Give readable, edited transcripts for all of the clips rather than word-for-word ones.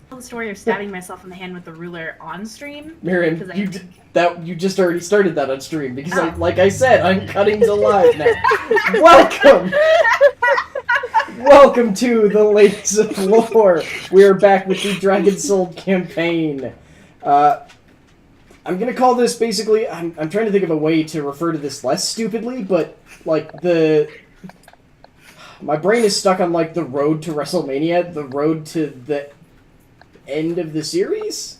The story of stabbing myself in the hand with the ruler on stream. Miriam, you just already started that on stream because, like I said, I'm cutting to live now. Welcome, welcome to the Ladies of Lore. We are back with the Dragon Soul campaign. I'm gonna call this basically. I'm trying to think of a way to refer to this less stupidly, but like my brain is stuck on like the road to WrestleMania, the road to the end of the series?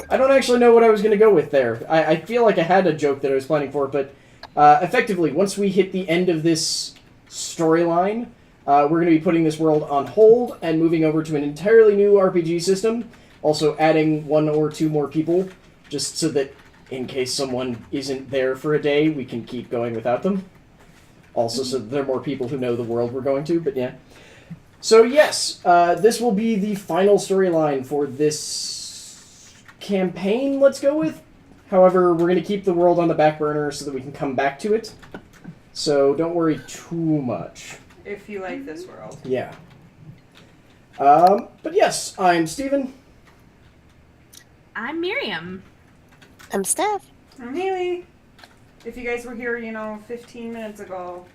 I don't actually know what I was going to go with there. I feel like I had a joke that I was planning for, but effectively, once we hit the end of this storyline, we're going to be putting this world on hold and moving over to an entirely new RPG system, also adding 1 or 2 more people, just so that in case someone isn't there for a day, we can keep going without them. Also, so that there are more people who know the world we're going to, but yeah. So yes, this will be the final storyline for this campaign, let's go with. However, we're going to keep the world on the back burner so that we can come back to it. So don't worry too much. If you like this world. Yeah. But yes, I'm Steven. I'm Miriam. I'm Steph. I'm Haley. If you guys were here, 15 minutes ago,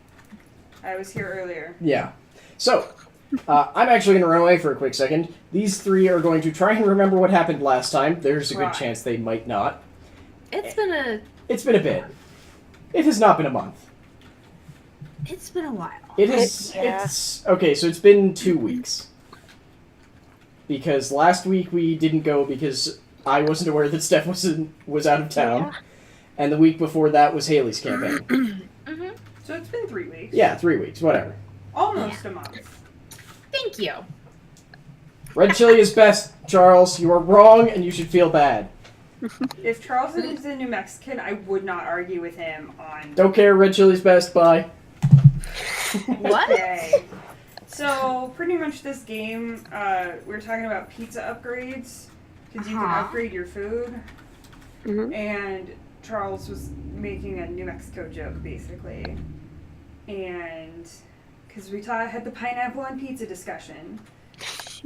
I was here earlier. Yeah. So, I'm actually going to run away for a quick second. These 3 are going to try and remember what happened last time. There's a good chance they might not. It's been a bit. It has not been a month. It's been a while. It's okay, so it's been 2 weeks. Because last week we didn't go because I wasn't aware that Steph was out of town. Yeah. And the week before that was Haley's campaign. Mm-hmm. So it's been 3 weeks. Yeah, 3 weeks, whatever. Almost a month. Thank you. Red chili is best, Charles. You are wrong, and you should feel bad. If Charles is a New Mexican, I would not argue with him on... Don't care, red chili's best, bye. What? Okay. So, pretty much this game, we're talking about pizza upgrades, because you can upgrade your food, and Charles was making a New Mexico joke, basically, and... because we had the pineapple on pizza discussion,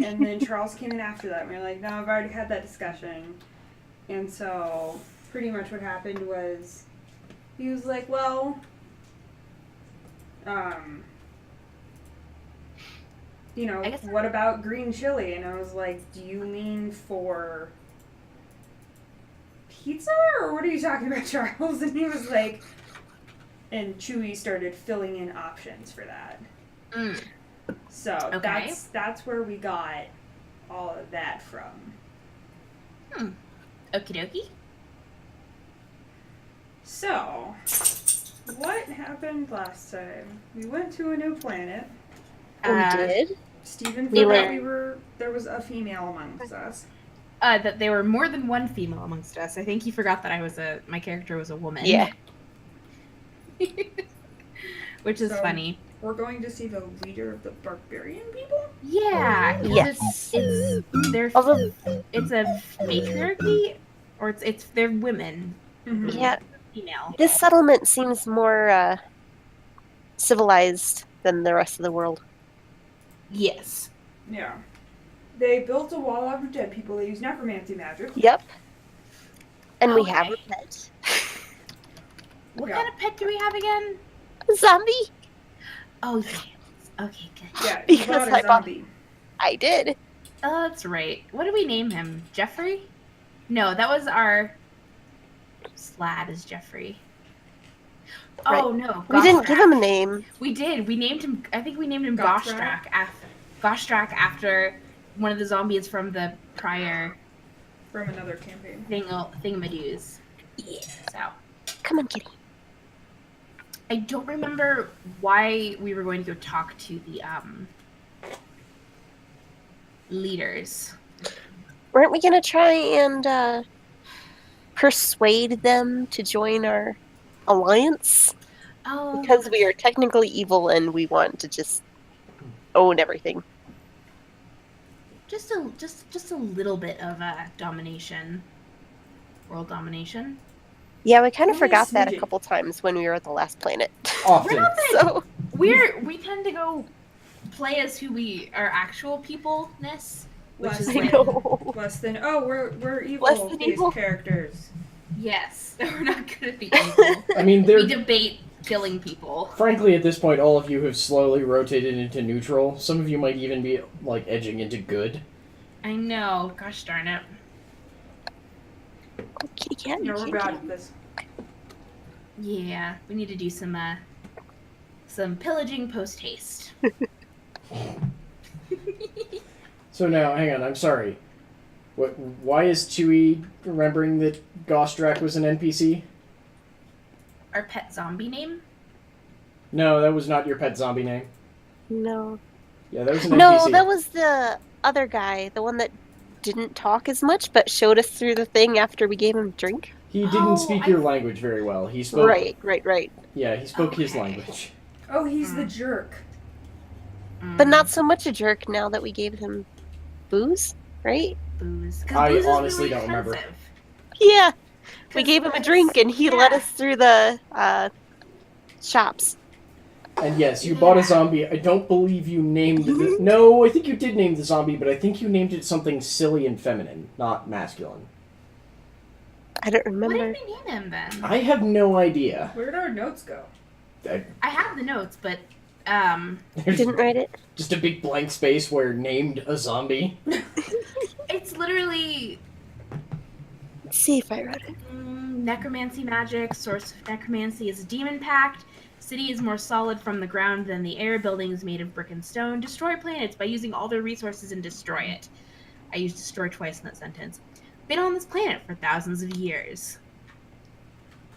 and then Charles came in after that, and we were like, no, I've already had that discussion. And so, pretty much what happened was, he was like, well, what about green chili? And I was like, do you mean for pizza, or what are you talking about, Charles? And he was like, and Chewy started filling in options for that. So that's where we got all of that from. Okie dokie. So, what happened last time? We went to a new planet. We did. Steven thought there was a female amongst us. That there were more than one female amongst us. I think he forgot that my character was a woman. Yeah. Which is funny. We're going to see the leader of the barbarian people? Yeah. Yes. It's a matriarchy, or they're women. Mm-hmm. Yeah. Female. This settlement seems more civilized than the rest of the world. Yes. Yeah. They built a wall out of dead people. They use necromancy magic. Yep. And we have a pet. What kind of pet do we have again? Zombie. Oh, yeah. Okay, good. Yeah, because I bought a zombie. I did. Oh, that's right. What did we name him? Jeffrey? No, that was our... Slad is Jeffrey. Right. Oh, no. We didn't give him a name. We did. We named him... I think we named him Goshrak? Goshrak after one of the zombies from the prior... From another campaign. Thingamadoos. Yeah. So... Come on, kitty. I don't remember why we were going to go talk to the leaders. Weren't we going to try and persuade them to join our alliance? Oh, Because we are technically evil and we want to just own everything. just a little bit of domination, world domination. Yeah, we kind of Only forgot that a smidgen. couple times when we were at the last planet. Often. So We tend to go play as who we our actual peopleness, Less is than, like, less than, oh, we're Less than evil-based evil. characters. yes, we're not good at the evil. I mean, We debate killing people. frankly, at this point, all of you have slowly rotated into neutral. Some of you might even be, like, edging into good. I know. Gosh darn it. Kitty cat. No, we're kitty bad cat. at this. Yeah, we need to do some pillaging post haste. So now, hang on, I'm sorry. Why is Chewie remembering that Gostrak was an NPC? Our pet zombie name? No, that was not your pet zombie name. No. Yeah, that was an No, NPC. that was the other guy, the one that didn't talk as much, but showed us through the thing after we gave him a drink. He didn't Oh, speak your language very well. He spoke... Right. Yeah, he spoke his Okay. language. Oh, he's the jerk. But not so much a jerk now that we gave him booze, right? booze. 'Cause I booze is honestly really don't remember. expensive. Yeah. We 'Cause gave him a that's- drink and he led us through the shops. And yes, you bought a zombie. I don't believe you named the... No, I think you did name the zombie, but I think you named it something silly and feminine, not masculine. I don't What remember. did we name him then? I have no idea. Where'd our notes go? I have the notes, but There's Didn't write it. just a big blank space where named a zombie. it's literally Let's see if I wrote it. necromancy magic. Source of necromancy is a demon pact. City is more solid from the ground than the air. Building is made of brick and stone. Destroy planets by using all their resources and destroy it. I used destroy twice in that sentence. Been on this planet for thousands of years.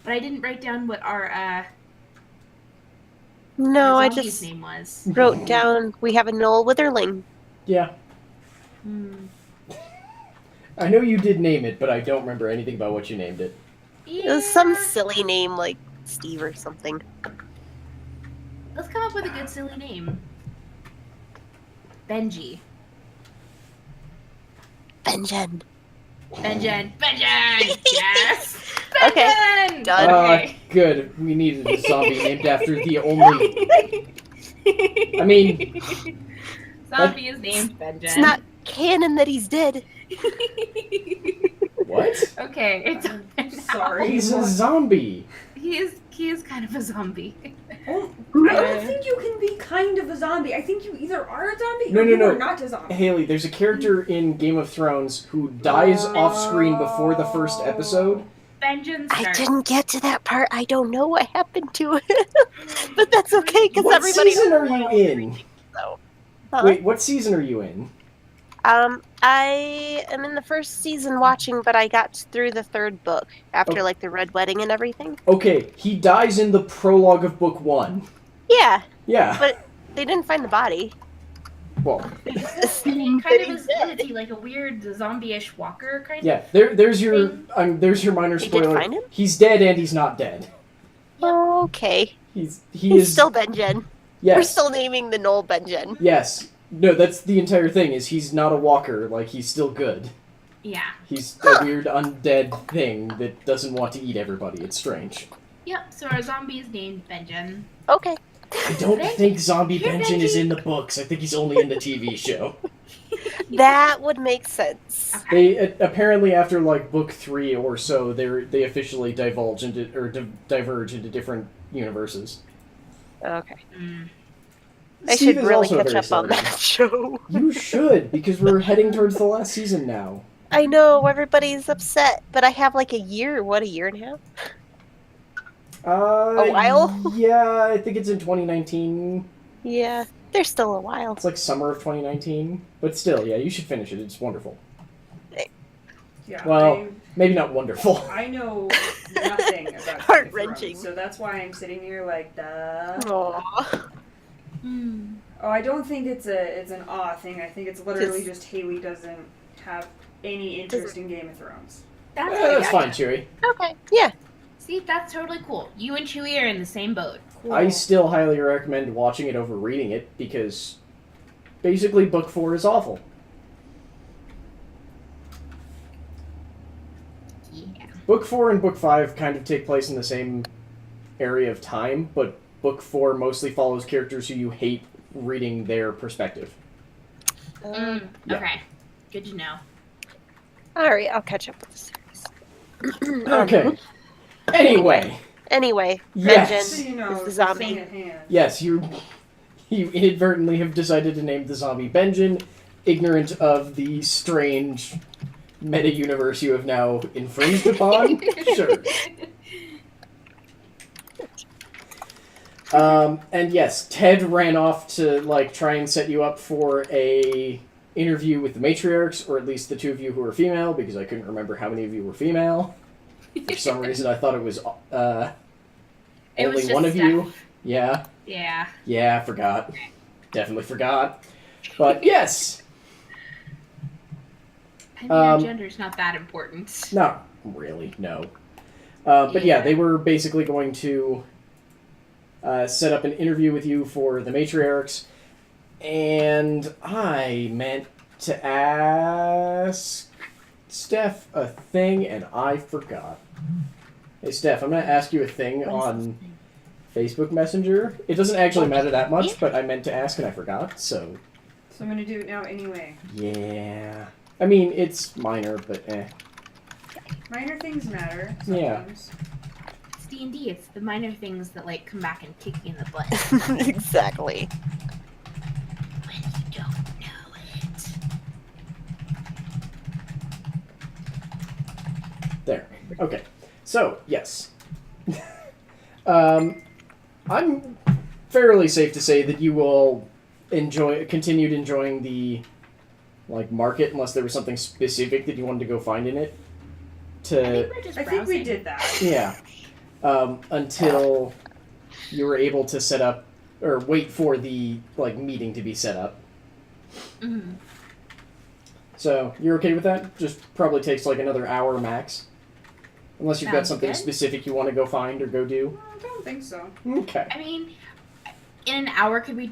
But I didn't write down what our No, I zombie's just name was. wrote down we have a Gnoll Witherling. Yeah. I know you did name it, but I don't remember anything about what you named it. It was some Yeah. silly name like Steve or something. Let's come up with a good silly name. Benji. Benjen. Benjen. Benjen! Yes! Okay, Benjen! done. Okay. Good. We needed a zombie named after the only... I mean... Zombie is named Benjen. It's not canon that he's dead. What? Okay, it's I'm open now. sorry. He's a zombie. He is kind of a zombie. Oh, I don't think you can be kind of a zombie. I think you either are a zombie or you are not a zombie. Haley, there's a character in Game of Thrones who dies off screen before the first episode. Benjen I starts. didn't get to that part. I don't know what happened to it. But that's okay because What everybody. season are you in? So. Wait, what season are you in? I am in the first season watching, but I got through the third book after Oh. like the Red Wedding and everything. Okay, he dies in the prologue of book 1. Yeah, Yeah. but they didn't find the body. Well, Kind That of he's is dead. he like a weird zombie-ish walker kind yeah. of? There's your Thing. there's your minor They did spoiler. find him? He's dead and he's not dead. Okay, He he's is still Benjen. yes. We're still naming the Gnoll Benjen. Yes. No, that's the entire thing. Is he's not a walker. Like he's still good. Yeah. He's a weird undead thing that doesn't want to eat everybody. It's strange. Yep. So our zombie is named Benjen. Okay. I don't Benji- think Zombie Here, Benjen is Benji. in the books. I think he's only in the TV show. That would make sense. They apparently after like book 3 or so, they officially divulge into or diverge into different universes. Okay. Mm. I Steve should is really also a catch very up on silly. that show. You should because we're heading towards the last season now. I know everybody's upset, but I have like a year. What, a year and a half? A while? Yeah, I think it's in 2019. Yeah, there's still a while. It's like summer of 2019, but still, yeah, you should finish it. It's wonderful. Yeah. Well, maybe not wonderful. I know nothing about Game of Heart-wrenching. Thrones, so that's why I'm sitting here like, duh. Aww. Mm. Oh, I don't think it's an awe thing. I think it's literally Just- just Haley doesn't have any interest in Game of Thrones. That's That's okay. fine, Chewie. Okay, yeah. See, that's totally cool. You and Chewie are in the same boat. Cool. I still highly recommend watching it over reading it because basically book 4 is awful. Yeah. Book 4 and book 5 kind of take place in the same area of time, but book 4 mostly follows characters who you hate reading their perspective. Mm. Yeah. Okay. Good to know. All right, I'll catch up with the series. Okay. Anyway. Anyway, Yes. So you know, is the the zombie. thing at hand. Yes, you inadvertently have decided to name the zombie Benjin, ignorant of the strange meta-universe you have now infringed upon. Sure. And yes, Ted ran off to, like, try and set you up for a interview with the Matriarchs, or at least the two of you who are female, because I couldn't remember how many of you were female. For some reason, I thought it was, It was only just one of Steph. you. Yeah. Yeah. Yeah, forgot. Definitely forgot. But yes! I mean, our gender's not that important. Not really, no. But yeah, they were basically going to set up an interview with you for the Matriarchs, and I meant to ask Steph a thing, and I forgot. Hey, Steph, I'm going to ask you a thing on Facebook Messenger. It doesn't actually matter that much, but I meant to ask and I forgot, so... So I'm gonna do it now anyway. Yeah. I mean, it's minor, but eh. Minor things matter Yeah. sometimes. It's D&D. It's the minor things that, like, come back and kick you in the butt. Exactly. When you don't know it. There. Okay. So, yes. I'm fairly safe to say that you will continued enjoying the, like, market, unless there was something specific that you wanted to go find in it. I think we're just I think we browsing. did that. Yeah. Until you were able to set up, or wait for the, like, meeting to be set up. Mm-hmm. So, you're okay with that? Just probably takes, like, another hour max. Unless you've got Sounds something good. specific you want to go find or go do. I don't think so. Okay. I mean, in an hour, could we...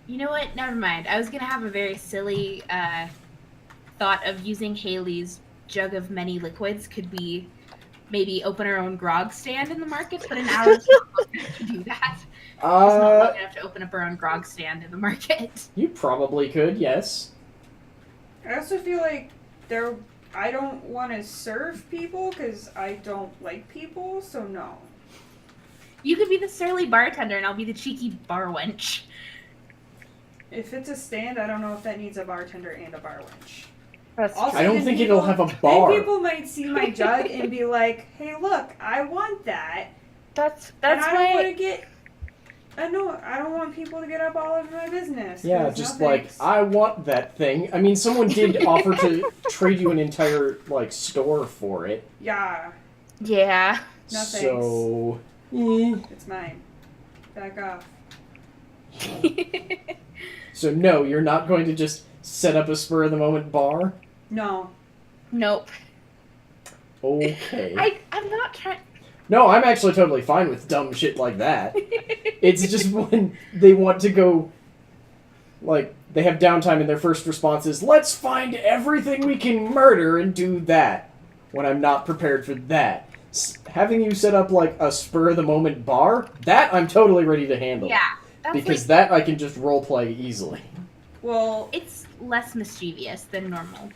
You know what? Never mind. I was going to have a very silly thought of using Haley's jug of many liquids. Could we maybe open our own grog stand in the market? But an hour is not long enough to do that. It's not long enough to open up our own grog stand in the market. You probably could, yes. I also feel like I don't want to serve people because I don't like people, so no. You could be the surly bartender, and I'll be the cheeky bar wench. If it's a stand, I don't know if that needs a bartender and a bar wench. That's Also, I don't then think people- it'll have a Then bar. people might see my jug and be like, "Hey, look, I want that." that's And I don't want why to get. I don't want people to get up all over my business. Yeah, 'cause just no like, thanks. I want that thing. I mean, someone did offer to trade you an entire, like, store for it. Yeah, Yeah. no thanks. So... It's mine. Back off. So no, you're not going to just set up a spur-of-the-moment bar? No. Nope. Okay. I'm not trying... No, I'm actually totally fine with dumb shit like that. It's just when they want to go, like, they have downtime and their first response is, let's find everything we can murder and do that. When I'm not prepared for that. Having you set up, like, a spur-of-the-moment bar, that I'm totally ready to handle. Yeah. That's Because like, that I can just roleplay easily. Well, it's less mischievous than normal.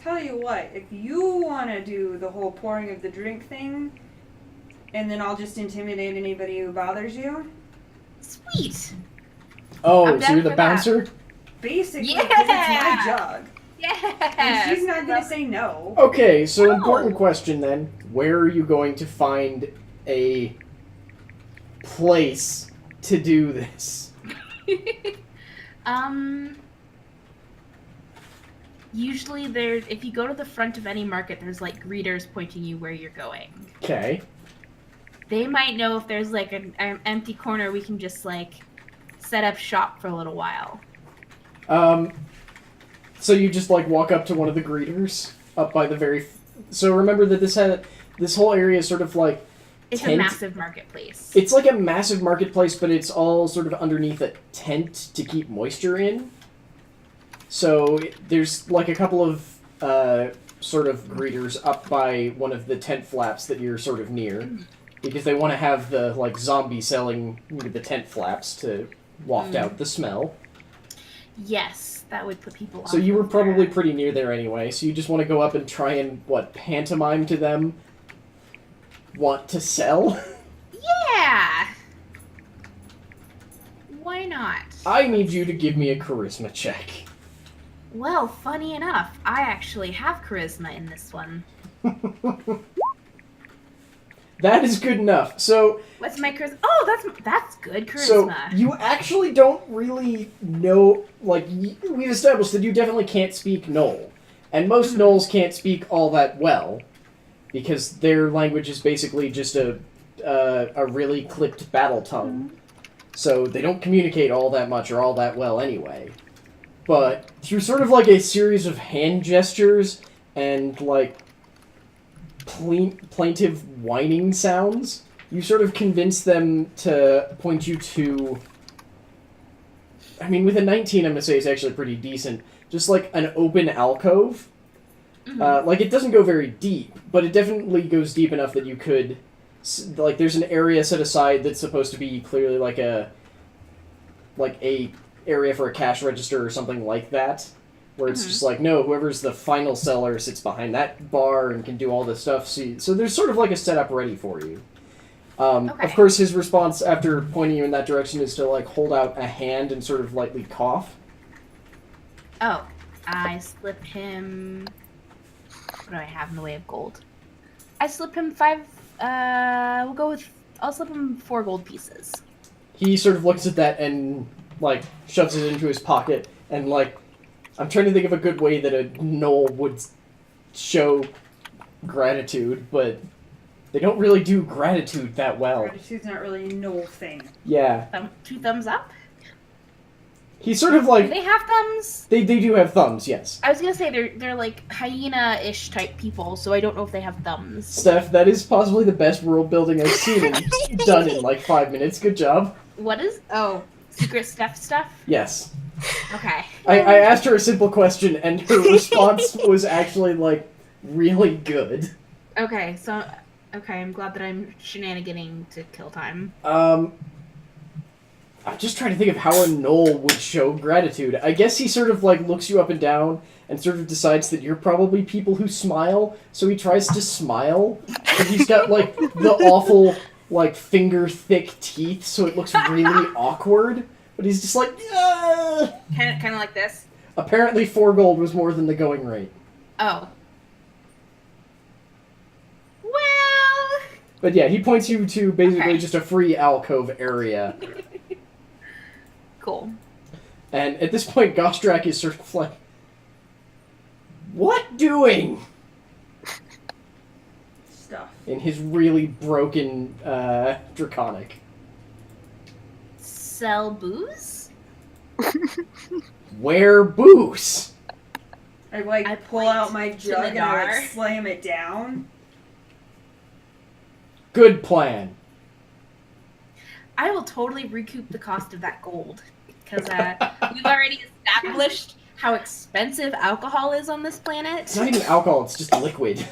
tell you what, if you want to do the whole pouring of the drink thing, and then I'll just intimidate anybody who bothers you, Sweet. Oh, I'm so down you're the for that. bouncer? basically, Yeah! because it's my jug. Yeah. And she's not going to say no. Okay, so No. important question then. Where are you going to find a place to do this? Usually if you go to the front of any market, there's like greeters pointing you where you're going. Okay. They might know if there's like an empty corner we can just like set up shop for a little while. So you just like walk up to one of the greeters up by the very. So remember that this whole area is sort of like. It's tent. a massive marketplace. It's like a massive marketplace, but it's all sort of underneath a tent to keep moisture in. So there's like a couple of sort of greeters up by one of the tent flaps that you're sort of near, because they want to have the like zombie selling the tent flaps to waft out the smell. Yes, that would put people off. So you were of there. probably pretty near there anyway, so you just want to go up and try and, pantomime to them? Want to sell? Yeah! Why not? I need you to give me a charisma check. Well, funny enough, I actually have charisma in this one. That is good enough. So, What's my charisma? Oh, that's good charisma. so you actually don't really know, we've established that you definitely can't speak Gnoll. And most Gnolls can't speak all that well, because their language is basically just a really clipped battle tongue. So they don't communicate all that much or all that well anyway. But through sort of a series of hand gestures and plaintive whining sounds, you sort of convince them to point you to... I mean, with a 19, I'm going to say it's actually pretty decent. Just an open alcove. It doesn't go very deep, but it definitely goes deep enough that you could... there's an area set aside that's supposed to be clearly a area for a cash register or something like that, where it's just no, whoever's the final seller sits behind that bar and can do all this stuff. So there's sort of a setup ready for you. Okay. Of course, his response after pointing you in that direction is to hold out a hand and sort of lightly cough. Oh, I slip him... What do I have in the way of gold? I slip him 5... I'll slip him 4 gold pieces. He sort of looks at that and, shoves it into his pocket, and, I'm trying to think of a good way that a Gnoll would show gratitude, but they don't really do gratitude that well. Gratitude's not really a Gnoll thing. Yeah. 2 thumbs up? He's sort of Do they have thumbs? They do have thumbs, yes. I was gonna say they're hyena-ish type people, so I don't know if they have thumbs. Steph, that is possibly the best world building I've seen and done in 5 minutes. Good job. What is... Oh, secret stuff? Yes. Okay. I asked her a simple question, and her response was actually, really good. Okay, so... Okay, I'm glad that I'm shenaniganing to kill time. I'm just trying to think of how a Gnoll would show gratitude. I guess he sort of, looks you up and down and sort of decides that you're probably people who smile, so he tries to smile. And he's got, the awful, finger-thick teeth, so it looks really awkward. But he's just "Ah!" Kind of like this? Apparently 4 gold was more than the going rate. Oh. Well... But yeah, he points you to basically just a free alcove area. Cool. And at this point, Gostrak is sort of what doing? Stuff. In his really broken, Draconic. Sell booze? Where booze? I pull point out my to jug the and I bar. slam it down. Good plan. I will totally recoup the cost of that gold. Because we've already established how expensive alcohol is on this planet. It's not even alcohol, it's just liquid.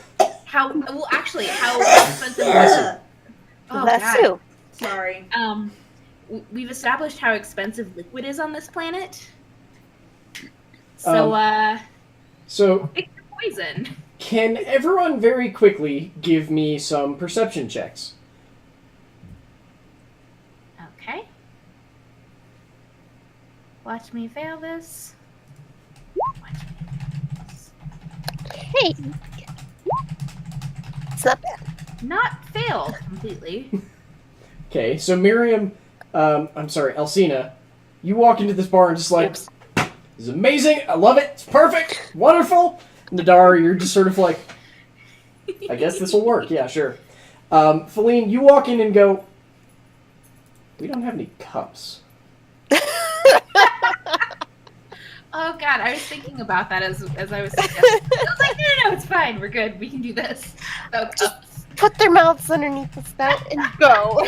How expensive... Bless Oh, That's God. you. Sorry. We've established how expensive liquid is on this planet. So, So, it's poison. can everyone very quickly give me some perception checks? Okay. Watch me fail this. Watch me fail this. Hey. It's not bad. Not failed completely. Okay, so Miriam, Elsina, you walk into this bar and just Oops. this is amazing, I love it, it's perfect, wonderful. Nadar, you're just sort of I guess this will work, yeah, sure. Feline, you walk in and go, we don't have any cups. Oh God, I was thinking about that as I was suggesting. I was like, no, it's fine, we're good, we can do this. Oh, cups. Put their mouths underneath the spout and go.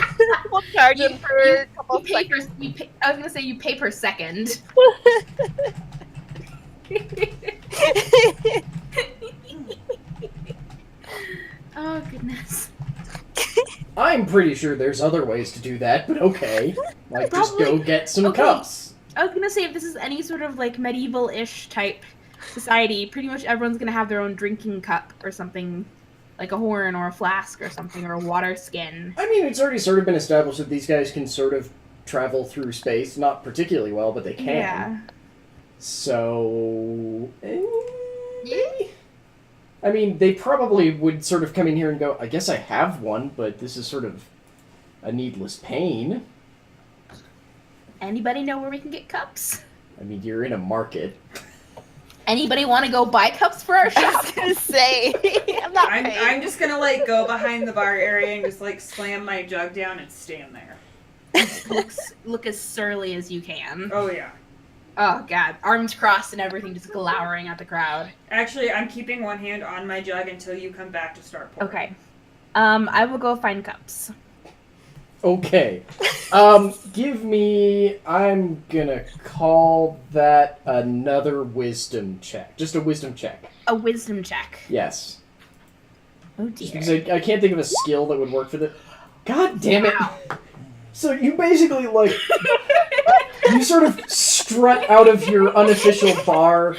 We'll charge them for a couple You of pay seconds. per, I was gonna say you pay per second. Oh goodness. I'm pretty sure there's other ways to do that, but okay. Just go Probably- get some okay. cups. I was gonna say, if this is any sort of like medieval-ish type society, pretty much everyone's gonna have their own drinking cup or something, like a horn or a flask or something, or a water skin. I mean, it's already sort of been established that these guys can sort of travel through space, not particularly well, but they can. Yeah. So... I mean, they probably would sort of come in here and go, I guess I have one, but this is sort of a needless pain. Anybody know where we can get cups? I mean, you're in a market. Anybody want to go buy cups for our I shop? was gonna say, I'm just gonna like go behind the bar area and just like slam my jug down and stand there. Look as surly as you can. Oh yeah. Oh god, arms crossed and everything, just glowering at the crowd. Actually, I'm keeping one hand on my jug until you come back to start pouring. Okay. I will go find cups. Okay. Give me... I'm gonna call that another wisdom check. Just a wisdom check. A wisdom check. Yes. Oh Just dear. because I can't think of a skill that would work for this. God damn it! Wow. So you basically, like... you sort of strut out of your unofficial bar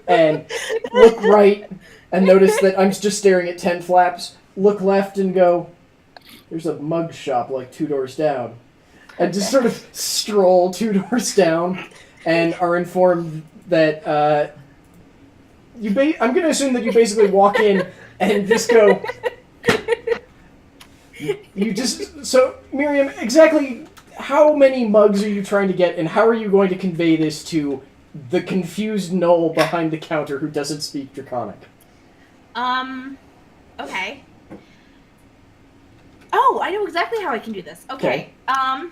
and look right and notice that I'm just staring at 10 flaps, look left and go, there's a mug shop like 2 doors down. And just sort of stroll 2 doors down and are informed that, I'm going to assume that you basically walk in and just go, you just, so Miriam, exactly how many mugs are you trying to get and how are you going to convey this to the confused Gnoll behind the counter who doesn't speak Draconic? Okay. Oh, I know exactly how I can do this. Okay. I'm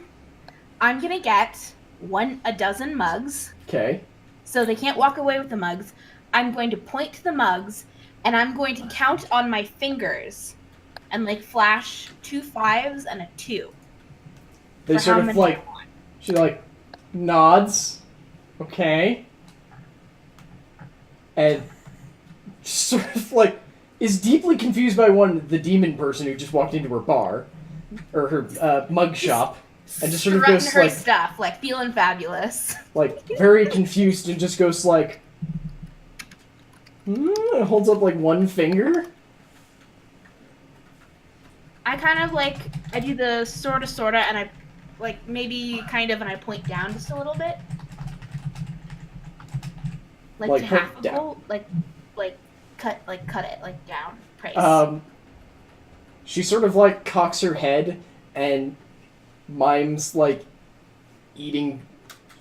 gonna get a dozen mugs. Okay. So they can't walk away with the mugs. I'm going to point to the mugs, and I'm going to count on my fingers, and like flash 2 5s and a 2. They For sort how of many like, I want. she like nods. Okay. And sort of like is deeply confused by the demon person who just walked into her bar or her mug shop and just sort of Strutting goes her like stuff, like feeling fabulous. like very confused and just goes like holds up like one finger. I kind of like, I do the sorta, and I like maybe kind of, and I point down just a little bit. Like to point half a down. gold, cut it like down. Price. She sort of like cocks her head and mimes like eating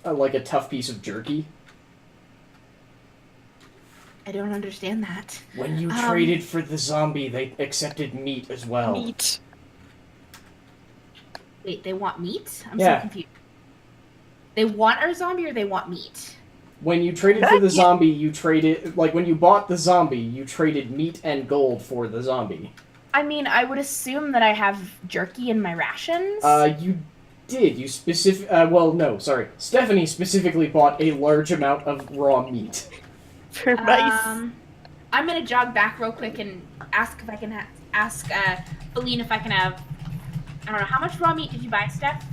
like a tough piece of jerky. I don't understand that. When you traded for the zombie, they accepted meat as well. meat. Wait, they want meat? I'm Yeah. so confused. They want our zombie or they want meat? When you traded for the zombie, you traded... Like, when you bought the zombie, you traded meat and gold for the zombie. I mean, I would assume that I have jerky in my rations. You did. You well, no, sorry. Stephanie specifically bought a large amount of raw meat. For mice. I'm gonna jog back real quick and ask if I can ask Feline if I can have. I don't know, how much raw meat did you buy, Steph?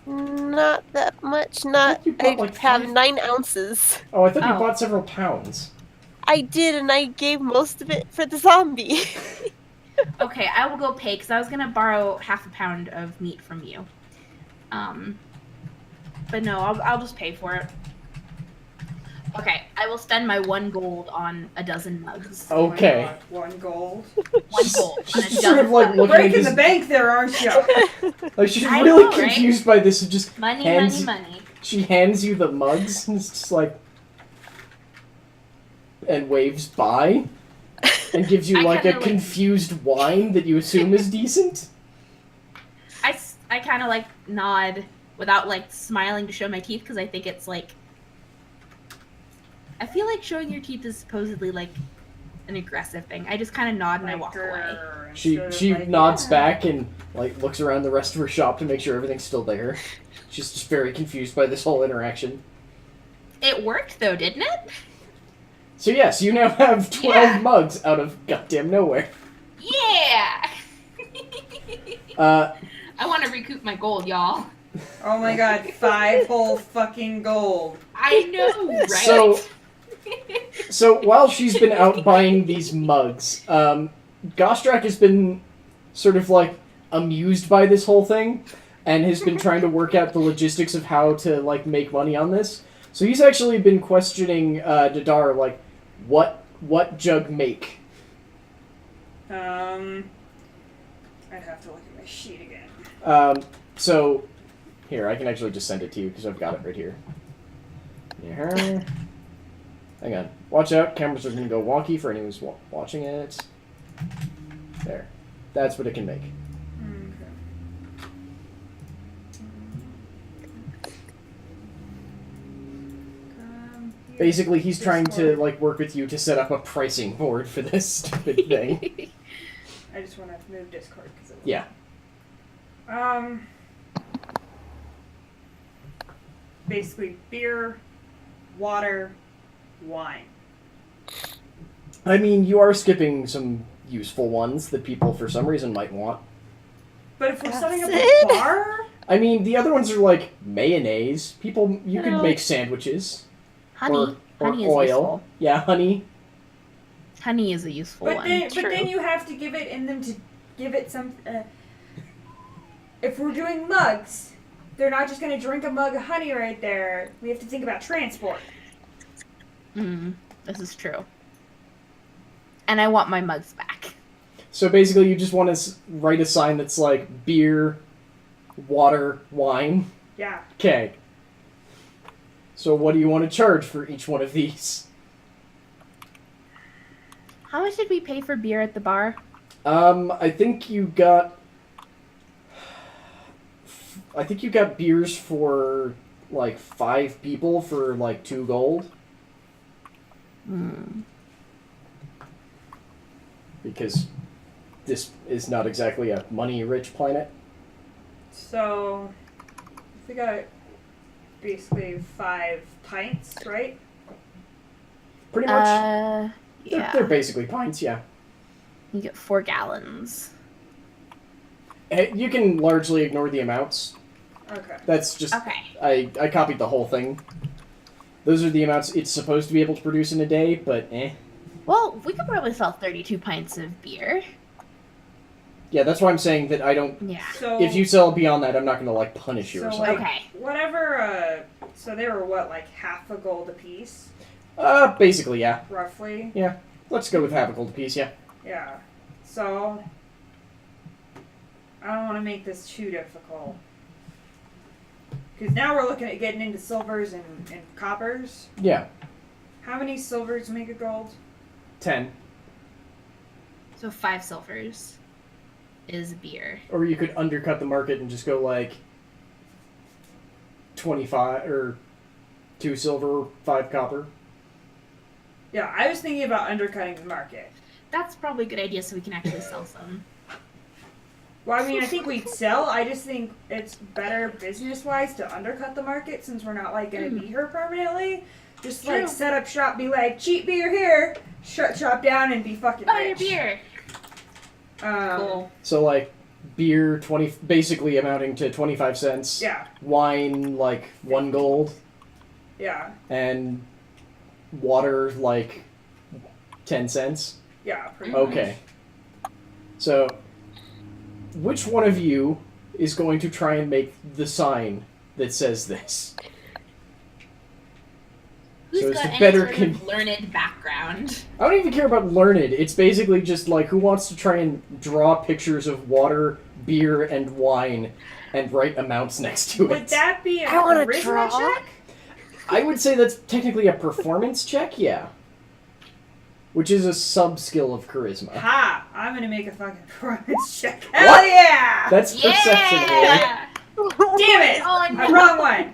Not that much. Not. you I bought, like, have 5? 9 ounces. Oh, I thought you Oh. bought several pounds. I did, and I gave most of it for the zombie. Okay, I will go pay because I was gonna borrow half a pound of meat from you. But no, I'll just pay for it. Okay, I will spend my 1 gold on a dozen mugs. Okay. Oh my God, 1 gold. 1 gold on a She's sort of dozen like mugs. looking at Breaking this... the bank there, aren't you? Like, she's I really know, right? confused by this and just Money, hands... money. She hands you the mugs and it's just like... And waves by. And gives you I like a kinda, like- confused whine that you assume is decent. I kind of like nod without like smiling to show my teeth because I think it's like. I feel like showing your teeth is supposedly like an aggressive thing. I just kind of nod and I walk away. She nods back and like looks around the rest of her shop to make sure everything's still there. She's just very confused by this whole interaction. It worked though, didn't it? So yes, you now have 12 Yeah. mugs out of goddamn nowhere. Yeah. I want to recoup my gold, y'all. Oh my god, 5 whole fucking gold. I know, right? So while she's been out buying these mugs, Gostrak has been sort of like amused by this whole thing and has been trying to work out the logistics of how to like make money on this. So he's actually been questioning Dadar, like, what Jug make? I'd have to look at my sheet again. So here, I can actually just send it to you because I've got it right here. Yeah. Hang on. Watch out. Cameras are going to go wonky for anyone who's watching it. There. That's what it can make. Basically, he's trying to like work with you to set up a pricing board for this stupid thing. I just want to move Discord because yeah. Basically, beer, water, wine. I mean, you are skipping some useful ones that people for some reason might want. But if we're setting up a bar, I mean, the other ones are like mayonnaise. People, you could make sandwiches. Honey. Or Honey is oil. useful. Yeah, honey. Honey is a useful one. But then you have to give it in them to give it some. If we're doing mugs, they're not just going to drink a mug of honey right there. We have to think about transport. This is true. And I want my mugs back. So basically, you just want to write a sign that's like beer, water, wine. Yeah. Okay. So what do you want to charge for each one of these? How much did we pay for beer at the bar? I think you got beers for like 5 people for like 2 gold. Because this is not exactly a money-rich planet. So, we got basically 5 pints, right? Pretty much. Yeah. They're basically pints, yeah. You get 4 gallons. You can largely ignore the amounts. Okay. That's just... Okay. I copied the whole thing. Those are the amounts it's supposed to be able to produce in a day, but eh. Well, we could probably sell 32 pints of beer. Yeah, that's why I'm saying that I don't... Yeah. So, If you sell beyond that, I'm not going to, like, punish you or so something. like, Okay. whatever, so they were what, like half a gold apiece? Basically, yeah. Roughly? Yeah. Let's go with half a gold apiece, yeah. Yeah. So, I don't want to make this too difficult. Because now we're looking at getting into silvers and coppers. Yeah. How many silvers make a gold? 10. So 5 silvers is beer. Or you could undercut the market and just go, like, 25, or 2 silver, 5 copper. Yeah, I was thinking about undercutting the market. That's probably a good idea so we can actually sell some. Well, I mean, I think we'd sell. I just think it's better business-wise to undercut the market since we're not, like, going to be here permanently. Just, True. like, set up shop, be like, cheap beer here, shut shop down, and be fucking Buy your rich. beer. Cool. So, like, beer, basically amounting to 25 cents. Yeah, Wine, like, 1 gold. yeah, And water, like, 10 cents. yeah, pretty much. Okay. So, which one of you is going to try and make the sign that says this? Who's So it's got the any better sort of learned background? I don't even care about learned. It's basically just like who wants to try and draw pictures of water, beer, and wine and write amounts next to it. Would that be a I wanna charisma draw. check? I would say that's technically a performance check, yeah. Which is a sub-skill of charisma. Ha! I'm gonna make a fucking performance check. Hell yeah! That's perception, Ori. Yeah! Damn it! Oh, I'm no. wrong one.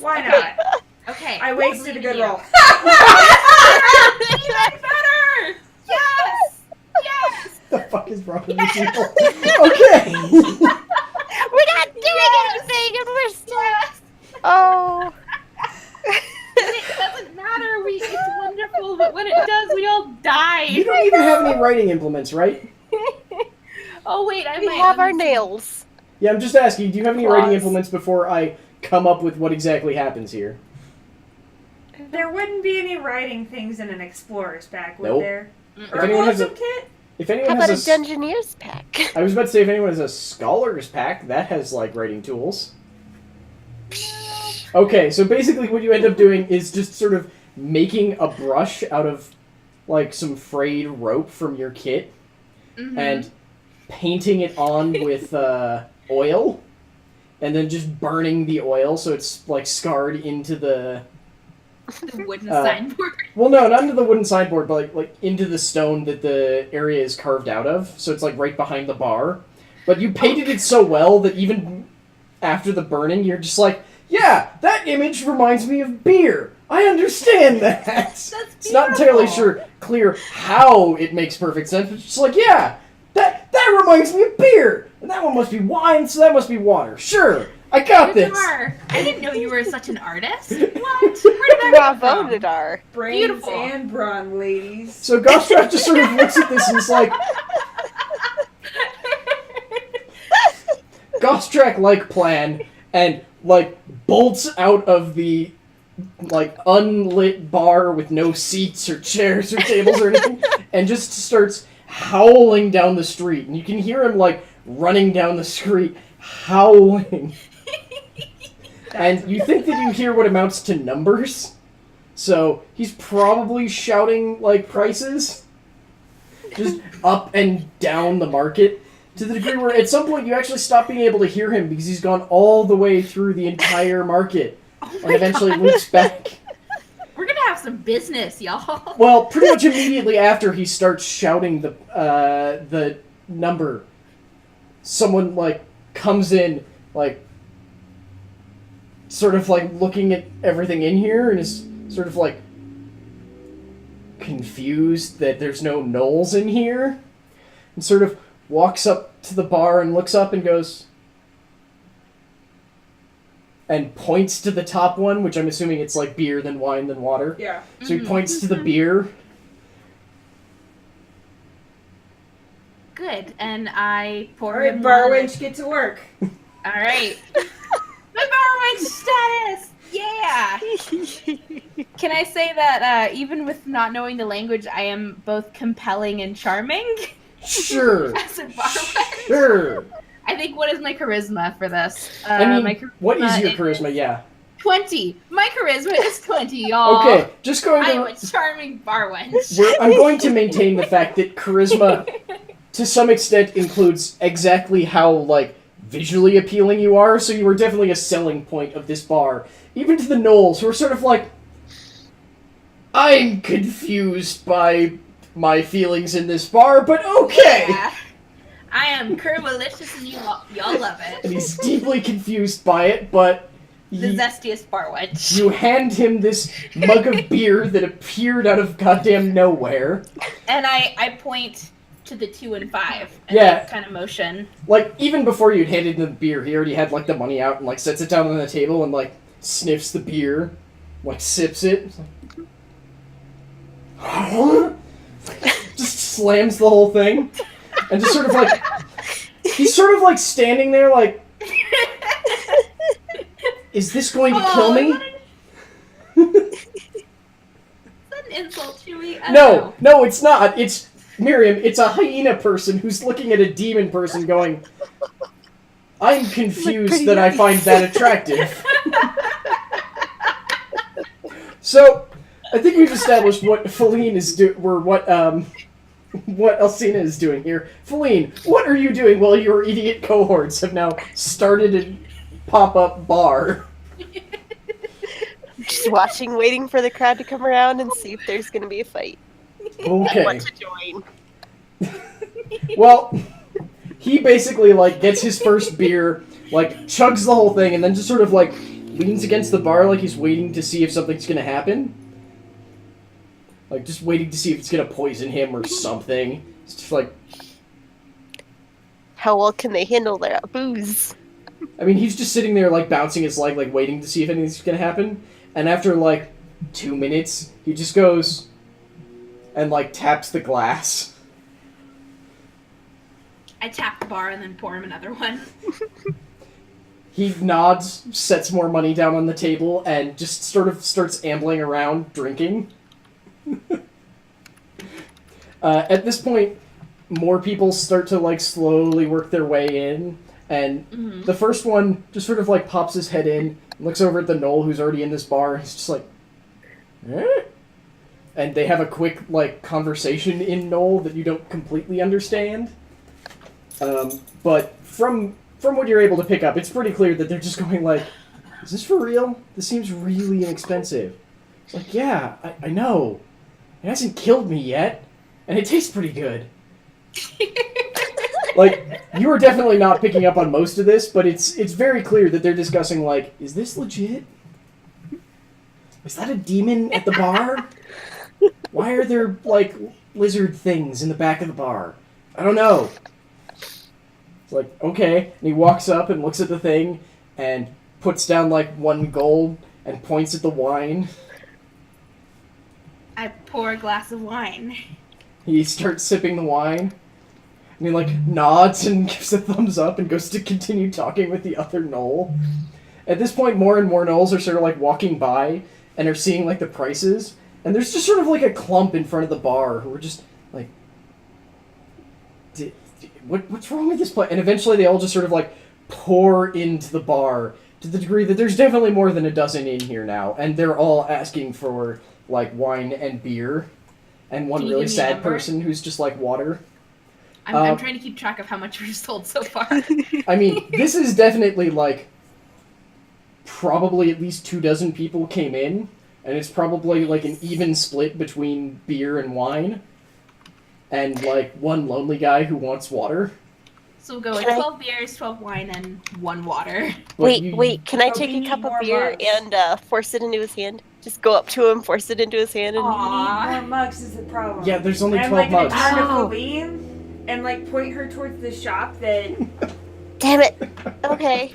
Why not? Okay. I wasted a good roll. Even better! Yes! Yes! The fuck is wrong with you people? Okay! We're not doing anything, and we're still. Yes! Oh. It doesn't matter. It's wonderful, but when it does, we all die. You don't even have any writing implements, right? Oh wait, I We might have our let me see. nails. Yeah, I'm just asking, do you have any writing Claws. implements before I come up with what exactly happens here? There wouldn't be any writing things in an explorer's pack, would Nope. there? If Or a anyone has a- Blossom kit? If How anyone about a has Dungeoneer's pack? I was about to say, if anyone has a Scholar's pack, that has, like, writing tools. Okay, so basically what you end up doing is just sort of making a brush out of, like, some frayed rope from your kit, and painting it on with oil, and then just burning the oil so it's, like, scarred into the... The wooden signboard. Well, no, not into the wooden signboard, but like into the stone that the area is carved out of. So it's like right behind the bar. But you painted it so well that even after the burning, you're just like, yeah, that image reminds me of beer. I understand that. That's It's not entirely beautiful. clear how it makes perfect sense, but it's just like, yeah, that reminds me of beer. And that one must be wine, so that must be water. Sure, I got You this. are. I didn't know you were such an artist. What? Where did that Bravo, come from? Nadar. Brains Beautiful. and brawn, ladies. So Gostrap just sort of looks at this and is like, Gostrak-like plan, and, like, bolts out of the, like, unlit bar with no seats or chairs or tables or anything, and just starts howling down the street. And you can hear him, like, running down the street, howling. And you think that you hear what amounts to numbers, so he's probably shouting, like, prices, just up and down the market, to the degree where at some point you actually stop being able to hear him because he's gone all the way through the entire market, and eventually loops back. We're gonna have some business, y'all. Well, pretty much immediately after he starts shouting the number, someone, like, comes in, like, sort of, like, looking at everything in here and is sort of, like, confused that there's no gnolls in here, and sort of walks up to the bar and looks up and goes, and points to the top one, which I'm assuming it's like beer, then wine, then water. Yeah. So he points to the beer. Good, and I pour Alright, him bar one. wench, get to work. All right. My bar wench status. Yeah. Can I say that even with not knowing the language, I am both compelling and charming Sure. as a bar wench? Sure. I think, what is my charisma for this? I mean, my charisma what is your is charisma? Yeah. 20. My charisma is 20, y'all. Okay, just going I am to... a charming bar wench. I'm going to maintain the fact that charisma, to some extent, includes exactly how, like, visually appealing you are, so you are definitely a selling point of this bar. Even to the gnolls, who are sort of like, I'm confused by my feelings in this bar, but okay! Yeah. I am curvilicious and y'all love And it. he's deeply confused by it, but The zestiest bar wench. you hand him this mug of beer that appeared out of goddamn nowhere. And I point to the 2 and 5. And Yeah. kind of motion. Like, even before you'd handed him the beer, he already had, like, the money out and, like, sets it down on the table and, like, sniffs the beer, like, sips it. It's like, just slams the whole thing. And just sort of, like, he's sort of, like, standing there, like, is this going to kill me? Is that an insult, Chewie? I don't know. No, it's not. It's, Miriam, it's a hyena person who's looking at a demon person going, I'm confused that I find that attractive. So, I think we've established what Feline is what Alcina is doing here. Feline, what are you doing while your idiot cohorts have now started a pop-up bar? Just watching, waiting for the crowd to come around and see if there's going to be a fight. Okay. Want to join. Well, he basically, like, gets his first beer, like, chugs the whole thing, and then just sort of, like, leans against the bar like he's waiting to see if something's gonna happen. Like, just waiting to see if it's gonna poison him or something. It's just like... How well can they handle their booze? I mean, he's just sitting there, like, bouncing his leg, like, waiting to see if anything's gonna happen. And after, like, 2 minutes, he just goes and, like, taps the glass. I I tap the bar and then pour him another one. He nods, sets more money down on the table, and just sort of starts ambling around, drinking. At this point, more people start to, like, slowly work their way in, and the first one just sort of, like, pops his head in, looks over at the Gnoll who's already in this bar, and he's just like, eh? And they have a quick, like, conversation in Gnoll that you don't completely understand. But from what you're able to pick up, it's pretty clear that they're just going like, is this for real? This seems really inexpensive. It's like, yeah, I know. It hasn't killed me yet, and it tastes pretty good. Like, you are definitely not picking up on most of this, but it's very clear that they're discussing, like, is this legit? Is that a demon at the bar? Why are there, like, lizard things in the back of the bar? I don't know. It's like, okay. And he walks up and looks at the thing and puts down, like, 1 gold and points at the wine. I pour a glass of wine. He starts sipping the wine. And he, like, nods and gives a thumbs up and goes to continue talking with the other Gnoll. At this point, more and more Gnolls are sort of, like, walking by and are seeing, like, the prices. And there's just sort of, like, a clump in front of the bar who are just, like, what's wrong with this place? And eventually they all just sort of, like, pour into the bar to the degree that there's definitely more than a dozen in here now. And they're all asking for, like, wine and beer. And one really sad person who's just, like, water. I'm trying to keep track of how much we've sold so far. I mean, this is definitely, like, probably at least 24 people came in. And it's probably, like, an even split between beer and wine. And, like, 1 lonely guy who wants water. So we'll go with 12 beers, 12 wine, and 1 water. Wait, can I take a cup of beer and force it into his hand? Just go up to him, force it into his hand, and... More mugs is the problem. Yeah, there's only 12 mugs. mugs. I'm like, going to Feline and, like, point her towards the shop that... Damn it! Okay.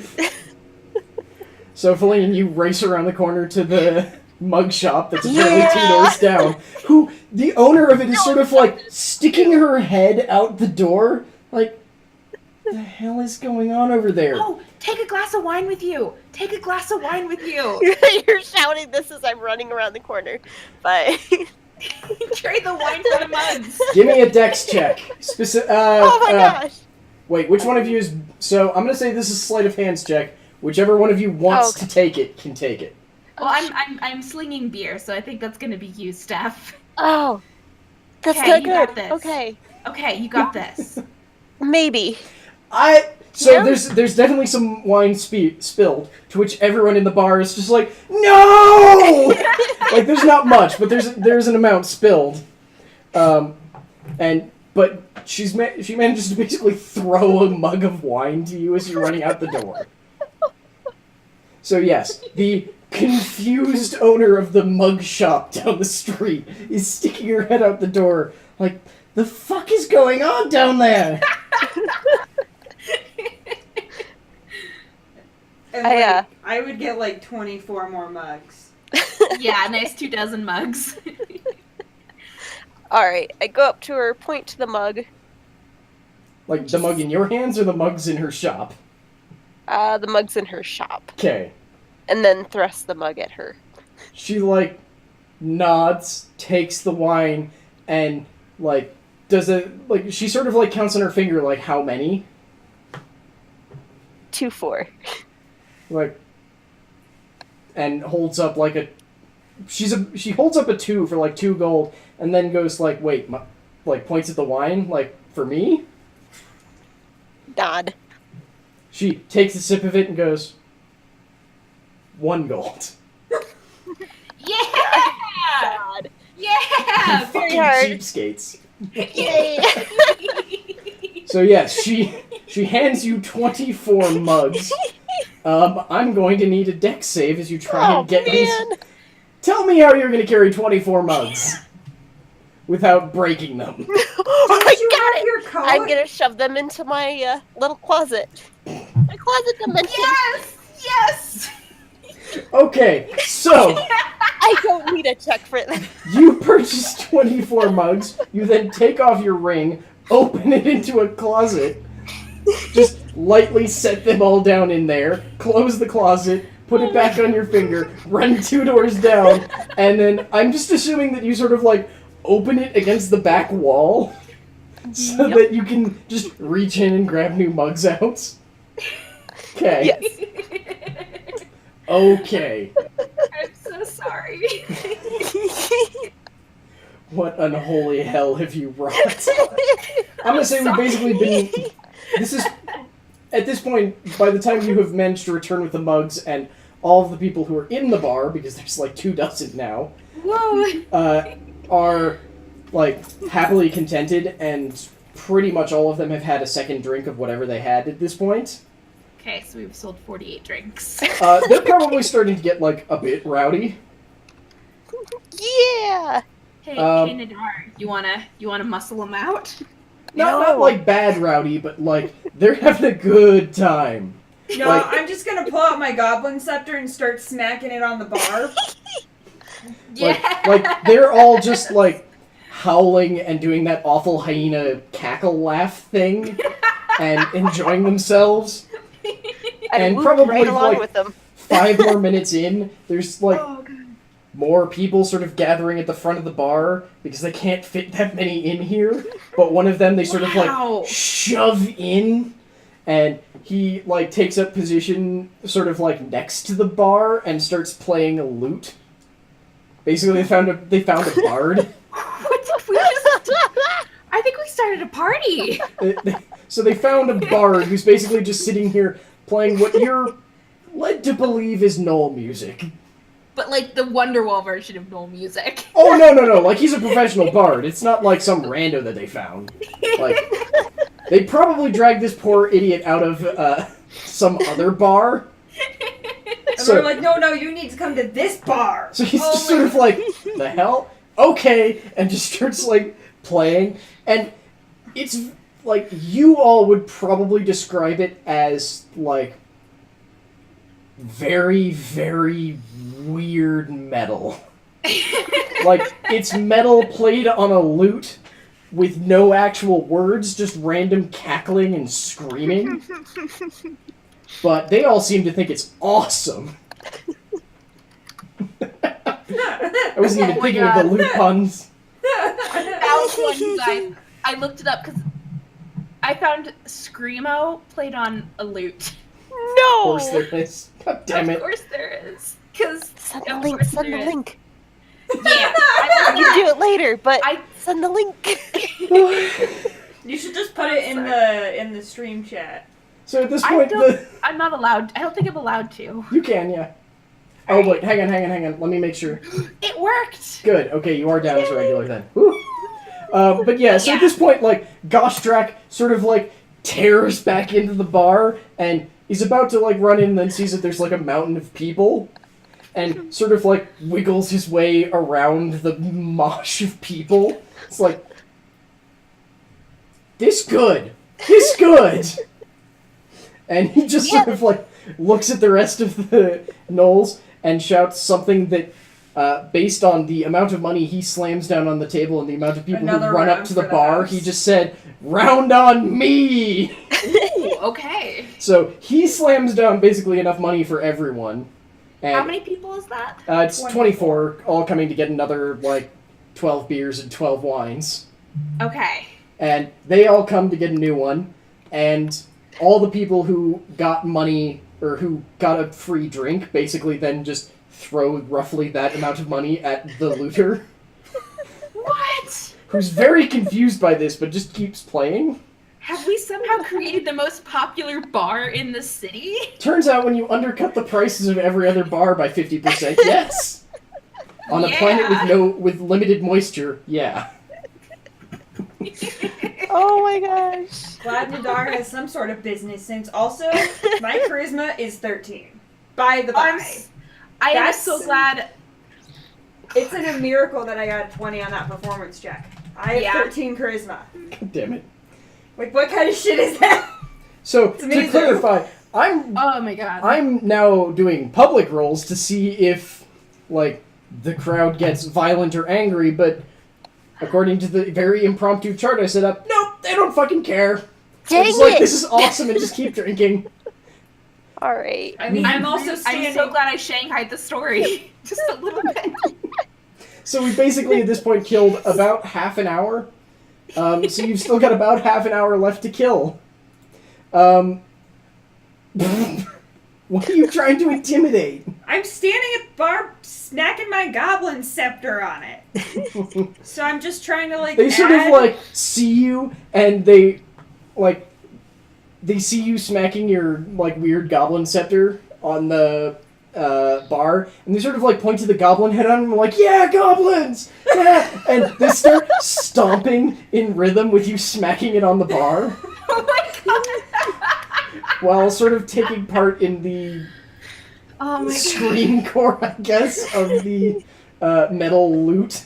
So, Feline, you race around the corner to the mug shop that's apparently 2 doors down, who, the owner of it is sort of, like, sticking her head out the door, like, what the hell is going on over there? Oh, take a glass of wine with you! Take a glass of wine with you! You're shouting this as I'm running around the corner, but... Trade the wine for the mugs! Give me a dex check. Oh my gosh! Wait, which one of you is... So, I'm gonna say this is sleight of hands check. Whichever one of you wants to take it, can take it. Well, I'm slinging beer, so I think that's gonna be you, Steph. Oh. That's Okay, not you got good. this. Okay. You got this. Maybe. So Yeah. there's definitely some wine spilled, to which everyone in the bar is just like, no! Like, there's not much, but there's an amount spilled. But she manages to basically throw a mug of wine to you as you're running out the door. So yes, the confused owner of the mug shop down the street is sticking her head out the door like, the fuck is going on down there? And, I would get, like, 24 more mugs. Yeah, nice 24 mugs. Alright, I go up to her, point to the mug. Like, the mug in your hands or the mugs in her shop? The mug's in her shop. Okay. And then thrust the mug at her. She, like, nods, takes the wine, and, like, she sort of, like, counts on her finger, like, how many? 2, 4. Like, and holds up, like, she holds up a 2 for, like, 2 gold, and then goes, like, wait, like, points at the wine, like, for me? Nod. She takes a sip of it and goes, 1 gold. Yeah! God. Yeah! Fucking hard. cheapskates. Yay! So yes, she hands you 24 mugs. I'm going to need a dex save as you try and get these. Tell me how you're going to carry 24 mugs without breaking them. I got it! I'm gonna shove them into my little closet. My closet dimension. Yes! Okay, so I don't need a check for it. you purchase 24 mugs. You then take off your ring, open it into a closet, Just lightly set them all down in there, close the closet, put it back on your finger, run 2 doors down, and then I'm just assuming that you sort of like open it against the back wall so that you can just reach in and grab new mugs out. Okay. Yes. Okay. I'm so sorry. What unholy hell have you wrought? I'm gonna say we've basically been... This is... At this point, by the time you have managed to return with the mugs and all of the people who are in the bar, because there's like 24 now, Whoa. are like happily contented, and pretty much all of them have had a second drink of whatever they had at this point. Okay, so we've sold 48 drinks. They're probably starting to get like a bit rowdy. Yeah. Hey, Nadar, you wanna muscle them out? Not like bad rowdy, but like they're having a good time. No, Like- I'm just gonna pull out my goblin scepter and start smacking it on the bar. Like they're all just like howling and doing that awful hyena cackle laugh thing and enjoying themselves. And moved probably right along like with them. 5 more minutes in, there's like more people sort of gathering at the front of the bar because they can't fit that many in here. But one of them they sort of like shove in, and he like takes up position sort of like next to the bar and starts playing a lute. Basically, they found a bard. What did we just... I think we started a party. So they found a bard who's basically just sitting here playing what you're led to believe is Gnoll music. But like the Wonderwall version of Gnoll music. Oh, no. Like, he's a professional bard. It's not like some rando that they found. Like, they probably dragged this poor idiot out of some other bar. And we're like, no, you need to come to this bar. So he's just sort of like, the hell? Okay. And just starts, like, playing. And it's, like, you all would probably describe it as, like, very, very weird metal. Like, it's metal played on a lute with no actual words, just random cackling and screaming. But they all seem to think it's awesome. I wasn't even thinking of the lute puns. That was one, you guys. I looked it up because I found Screamo played on a lute. No! Of course there is. God damn it. Of course there is. Because Send the link, send the link. Yeah. You can do it later, but I send the link. You should just put it in the stream chat. So at this point, I'm not allowed. I don't think I'm allowed to. you can, yeah. Oh, wait, hang on. Let me make sure. It worked. Good. Okay, you are down as a regular then. Woo. But yeah, so at this point, like, Gostrak sort of, like, tears back into the bar, and he's about to, like, run in and then sees that there's, like, a mountain of people, and sort of, like, wiggles his way around the mosh of people. It's like, this good. And he just sort of, like, looks at the rest of the gnolls and shouts something that, based on the amount of money he slams down on the table and the amount of people who run up to the bar, he just said, "Round on me!" Ooh, okay. So he slams down basically enough money for everyone. And, How many people is that? it's 24, all coming to get another, like, 12 beers and 12 wines. Okay. And they all come to get a new one, and all the people who got money, or who got a free drink, basically then just throw roughly that amount of money at the looter. What? Who's very confused by this, but just keeps playing. Have we somehow created the most popular bar in the city? Turns out when you undercut the prices of every other bar by 50%, yes. On a planet with limited moisture, yeah. Oh my gosh. Glad Nadar has some sort of business sense. Also, my charisma is 13. By the by. I am so glad. It's a miracle that I got a 20 on that performance check. I have 13 charisma. God damn it. Like, what kind of shit is that? So, to clarify, Oh my god. I'm now doing public rolls to see if, like, the crowd gets violent or angry, but according to the very impromptu chart I set up, nope, they don't fucking care. Dang It's like, it! this is awesome, and just keep drinking. All right. I mean, I'm also I'm standing. so glad I shanghaied the story. Just a little bit. So we basically, at this point, killed about half an hour. So you've still got about half an hour left to kill. What are you trying to intimidate? I'm standing at the bar, snacking my goblin scepter on it. So I'm just trying to like. They sort of like see you, and they see you smacking your like weird goblin scepter on the bar, and they sort of like point to the goblin head on them, like, yeah, goblins, yeah, and they start stomping in rhythm with you smacking it on the bar. Oh my god! While sort of taking part in the screen core, I guess, of the metal loot.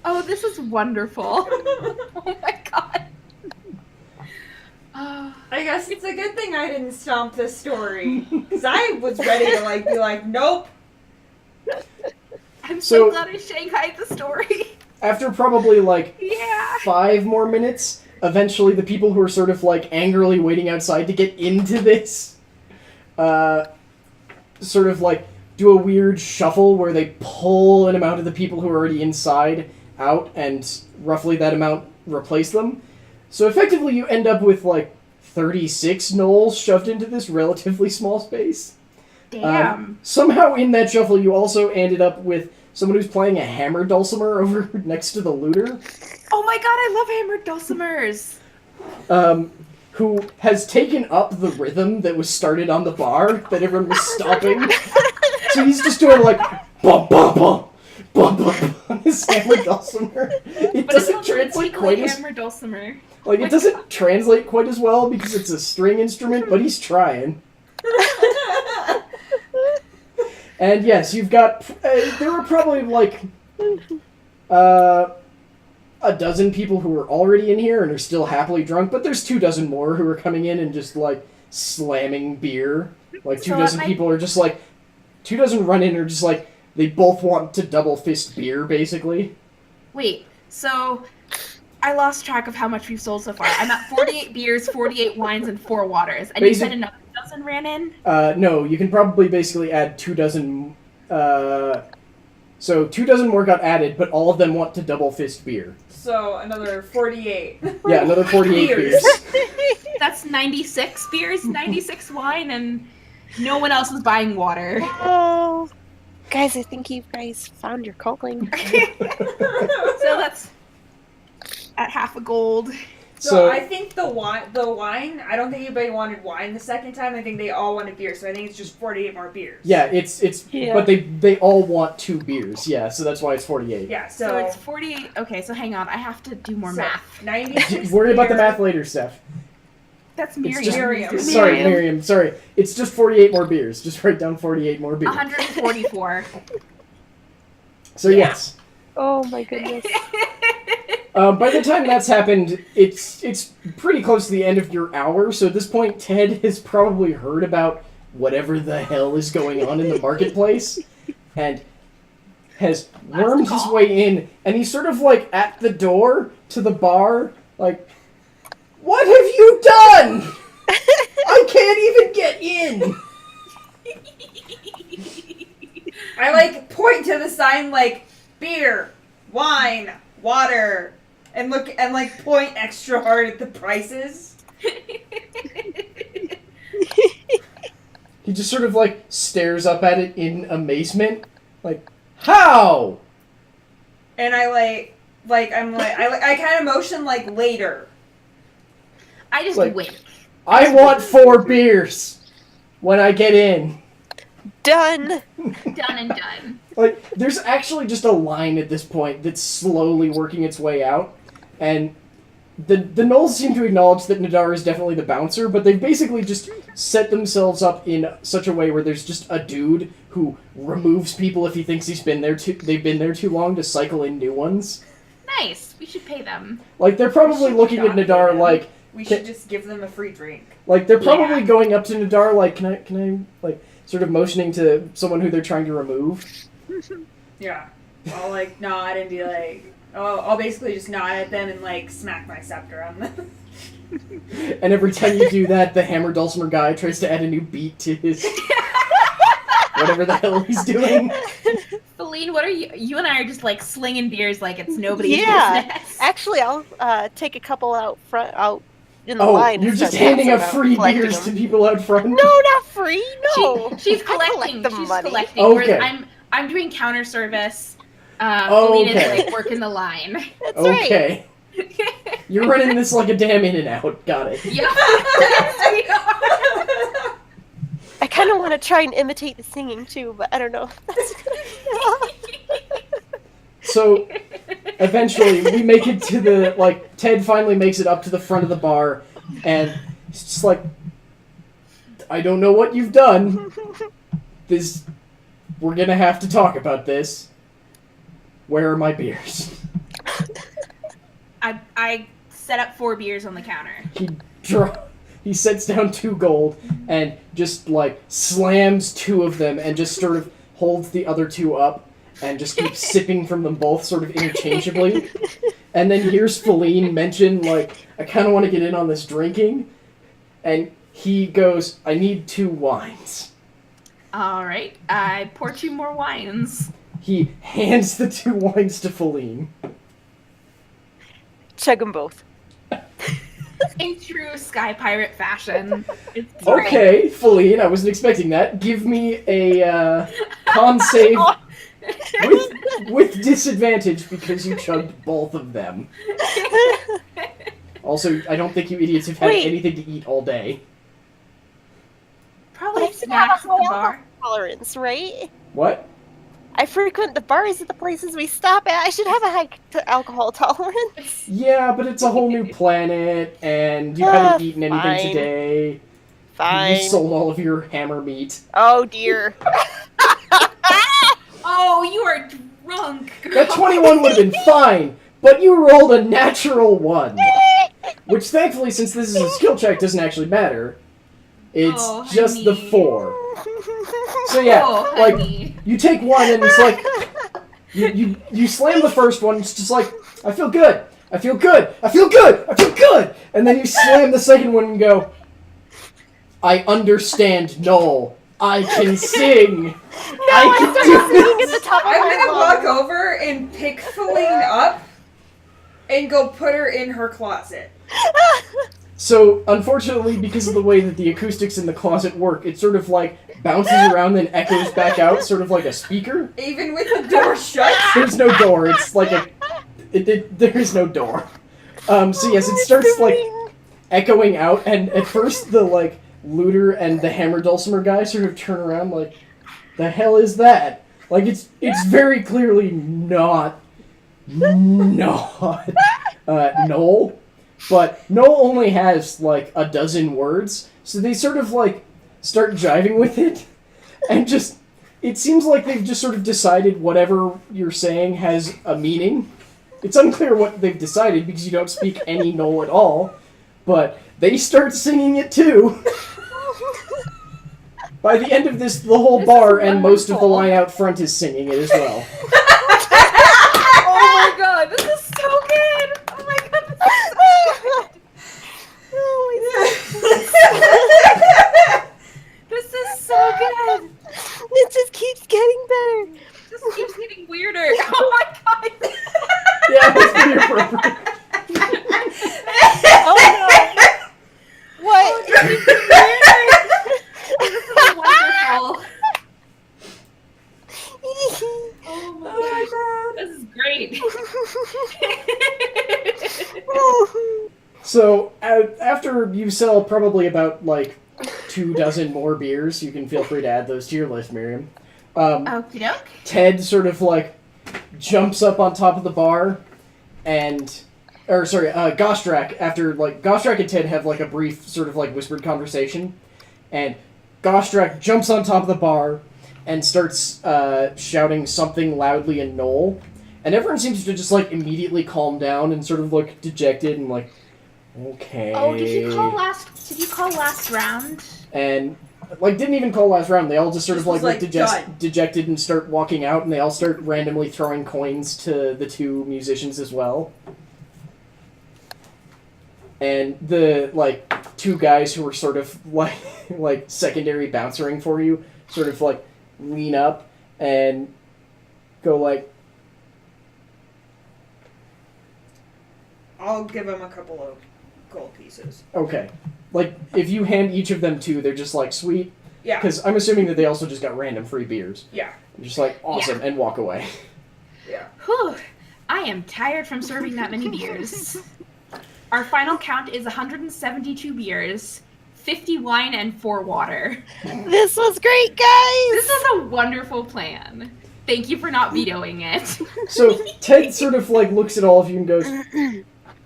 Oh, this is wonderful. Oh my god. I guess it's a good thing I didn't stomp this story, because I was ready to like be like, nope. I'm So- so glad I shanghaied the story. After probably like Yeah. 5 more minutes, eventually the people who are sort of like angrily waiting outside to get into this sort of like do a weird shuffle where they pull an amount of the people who are already inside out, and roughly that amount replace them. So effectively you end up with like 36 gnolls shoved into this relatively small space. Damn. Somehow in that shuffle you also ended up with someone who's playing a hammer dulcimer over next to the looter. Oh my god, I love hammered dulcimers. Who has taken up the rhythm that was started on the bar that everyone was stopping. So he's just doing like bum bum bum bum bum on his hammer dulcimer. It But doesn't it's also translate a quite as hammer dulcimer. like it doesn't translate quite as well because it's a string instrument, but he's trying. And yes, you've got there were probably like a dozen people who are already in here and are still happily drunk, but there's 24 more who are coming in and just like slamming beer. Like So 24 people are just like 24 run in and are just like they both want to double fist beer basically. Wait, so I lost track of how much we've sold so far. I'm at 48 beers, 48 wines, and 4 waters. And you said another dozen ran in? No, you can probably basically add 24. So 24 more got added, but all of them want to double fist beer. So another 48. Yeah, another 48 beers. That's 96 beers, 96 wine, and no one else is buying water. Oh, guys, I think you guys found your calling. So that's at half a gold. So I think the wine, I don't think anybody wanted wine the second time. I think they all wanted beer. So I think it's just 48 more beers. Yeah, it's Yeah. but they all want 2 beers. Yeah, so that's why it's 48. Yeah, So it's 48. Okay, so hang on. I have to do more math. 96 Worry about the beer. math later, Steph. That's It's Miriam. just, Miriam. Sorry, Miriam. Sorry. It's just 48 more beers. Just write down 48 more beers. 144. So yes. Oh my goodness. By the time that's happened, it's pretty close to the end of your hour, so at this point, Ted has probably heard about whatever the hell is going on in the marketplace, and has wormed his way in, and he's sort of like at the door to the bar, like, what have you done? I can't even get in! I like point to the sign like beer, wine, water, and look and like point extra hard at the prices. He just sort of like stares up at it in amazement, like, how? And I I kind of motion like later. I just Like- wait. I want 4 beers when I get in. Done. Done and done. Like, there's actually just a line at this point that's slowly working its way out, and the Gnolls seem to acknowledge that Nadar is definitely the bouncer, but they've basically just set themselves up in such a way where there's just a dude who removes people if he thinks they've been there too long to cycle in new ones. Nice. We should pay them. Like, they're probably should looking at not pay Nadar them. like, We should just give them a free drink. like they're probably Yeah. going up to Nadar like, can I, like, sort of motioning to someone who they're trying to remove. Yeah. I'll like nod and be like, oh, I'll basically just nod at them and like smack my scepter on them. And every time you do that, the hammer dulcimer guy tries to add a new beat to his whatever the hell he's doing. Feline, what are you? You and I are just like slinging beers like it's nobody's business. Actually, I'll take a couple out in the Oh, line. you're and just start handing out passing free collecting beers them. to people out front? No, not free. No, She's I collecting. collect the She's money. collecting. Okay. I'm doing counter service. Oh, Feline okay. is like working the line. That's right. Okay. You're running this like a damn in and out. Got it. Yep. Yes, we are. I kind of want to try and imitate the singing too, but I don't know. So, eventually, we make it to the, like, Ted finally makes it up to the front of the bar, and it's just like, I don't know what you've done. We're gonna have to talk about this. Where are my beers? I set up 4 beers on the counter. He sets down 2 gold, and just, like, slams 2 of them, and just sort of holds the other 2 up, and just keeps sipping from them both sort of interchangeably. And then here's Feline mention, like, I kind of want to get in on this drinking. And he goes, I need 2 wines. Alright, I pour 2 more wines. He hands the 2 wines to Feline. Chug them both. In true Sky Pirate fashion. It's great. Okay, Feline, I wasn't expecting that. Give me a con save with disadvantage because you chugged both of them. Also, I don't think you idiots have had anything to eat all day. Probably I should have snacks a at the high bar. alcohol tolerance, right? What? I frequent the bars at the places we stop at. I should have a high alcohol tolerance. Yeah, but it's a whole new planet, and you haven't eaten anything fine. today. Fine. You sold all of your hammer meat. Oh dear. Oh, you are drunk. Girl. That 21 would have been fine, but you rolled a natural 1. Which, thankfully, since this is a skill check, doesn't actually matter. It's just the 4. So yeah, like, you take 1 and it's like, you slam the first one, it's just like, I feel good, I feel good, I feel good, I feel good! And then you slam the second one and go, I understand Gnoll. I can sing. I can do this. I'm gonna walk over and pick Feline up and go put her in her closet. So, unfortunately, because of the way that the acoustics in the closet work, it sort of, like, bounces around and echoes back out, sort of like a speaker. Even with the door shut? There's no door, it's like there is no door. So yes, it starts, like, echoing out, and at first the, like, looter and the hammer dulcimer guy sort of turn around like, the hell is that? Like, it's very clearly not Gnoll. But Gnoll only has, like, a dozen words, so they sort of, like, start jiving with it, and just, it seems like they've just sort of decided whatever you're saying has a meaning. It's unclear what they've decided, because you don't speak any Gnoll at all, but they start singing it too. By the end of this, the whole bar and most of the line out front is singing it as well. Oh my god, this is so good! Oh my god, this is so good! This is so good! It just keeps getting better. It just keeps getting weirder. Oh my god! Yeah, that's pretty appropriate. Oh no. What? This is wonderful. Oh my god. This is great. So, after you sell probably about, like, 24 more beers, you can feel free to add those to your list, Miriam. Okie doke. Ted sort of, like, jumps up on top of the bar, and... Gostrak, after, like, Gostrak and Ted have, like, a brief sort of, like, whispered conversation, and Gostrak jumps on top of the bar and starts shouting something loudly in Gnoll, and everyone seems to just, like, immediately calm down and sort of look dejected and, like, okay. Oh, did you call last round? And like, didn't even call last round. They all just sort of, Just was like, look done. dejected and start walking out, and they all start randomly throwing coins to the two musicians as well. And the, like, two guys who were sort of, like secondary bouncering for you sort of, like, lean up and go, like... I'll give them a couple of gold pieces. Okay. Like, if you hand each of them two, they're just like, sweet. Yeah. Because I'm assuming that they also just got random free beers. Yeah. They're just like, awesome, and walk away. Yeah. Whew. I am tired from serving that many beers. Our final count is 172 beers, 50 wine, and 4 water. This was great, guys! This is a wonderful plan. Thank you for not vetoing it. So Ted sort of like looks at all of you and goes,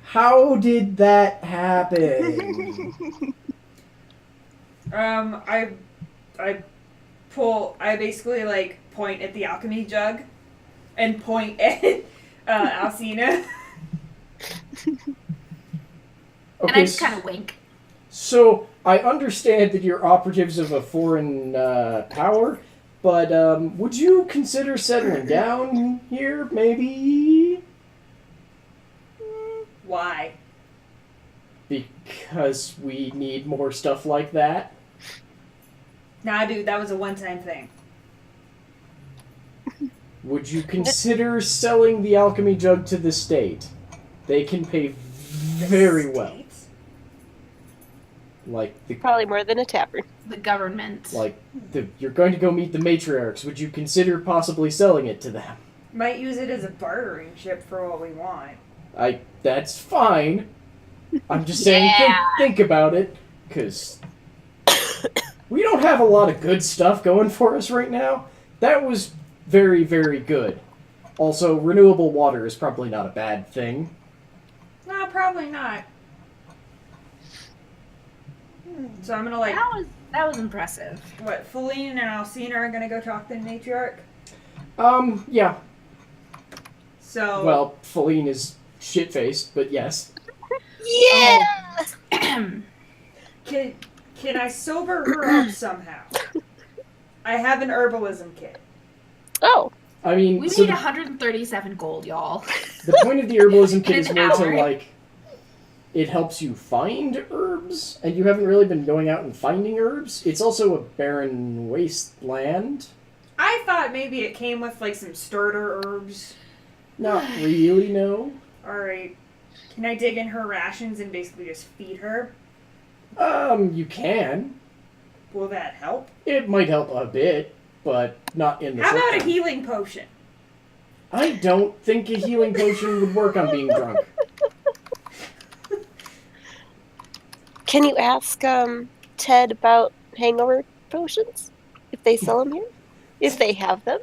how did that happen? I basically like point at the alchemy jug and point at Alcina. And I just kind of wink. So I understand that you're operatives of a foreign power, but would you consider settling down here, maybe? Why? Because we need more stuff like that. Nah, dude, that was a one-time thing. Would you consider selling the alchemy jug to the state? They can pay very well. State? Like the Probably more than a tavern. The government. You're going to go meet the matriarchs. Would you consider possibly selling it to them? Might use it as a bartering chip for what we want. That's fine. I'm just saying, think about it, because we don't have a lot of good stuff going for us right now. That was very, very good. Also, renewable water is probably not a bad thing. No, probably not. So I'm gonna That was impressive. what, Feline and Alcina are gonna go talk to the matriarch? Yeah. So Well, Feline is shit-faced, but yes. Yeah! can I sober her up somehow? I have an herbalism kit. Oh. I mean, We so need 137 gold, y'all. the point of the herbalism kit is In more an to, hour. like, it helps you find herbs, and you haven't really been going out and finding herbs. It's also a barren wasteland. I thought maybe it came with like some starter herbs. Not really, no. Alright. Can I dig in her rations and basically just feed her? You can. Will that help? It might help a bit, but not in the How short about a term. healing potion? I don't think a healing potion would work on being drunk. Can you ask Ted about hangover potions? If they sell them here? If they have them?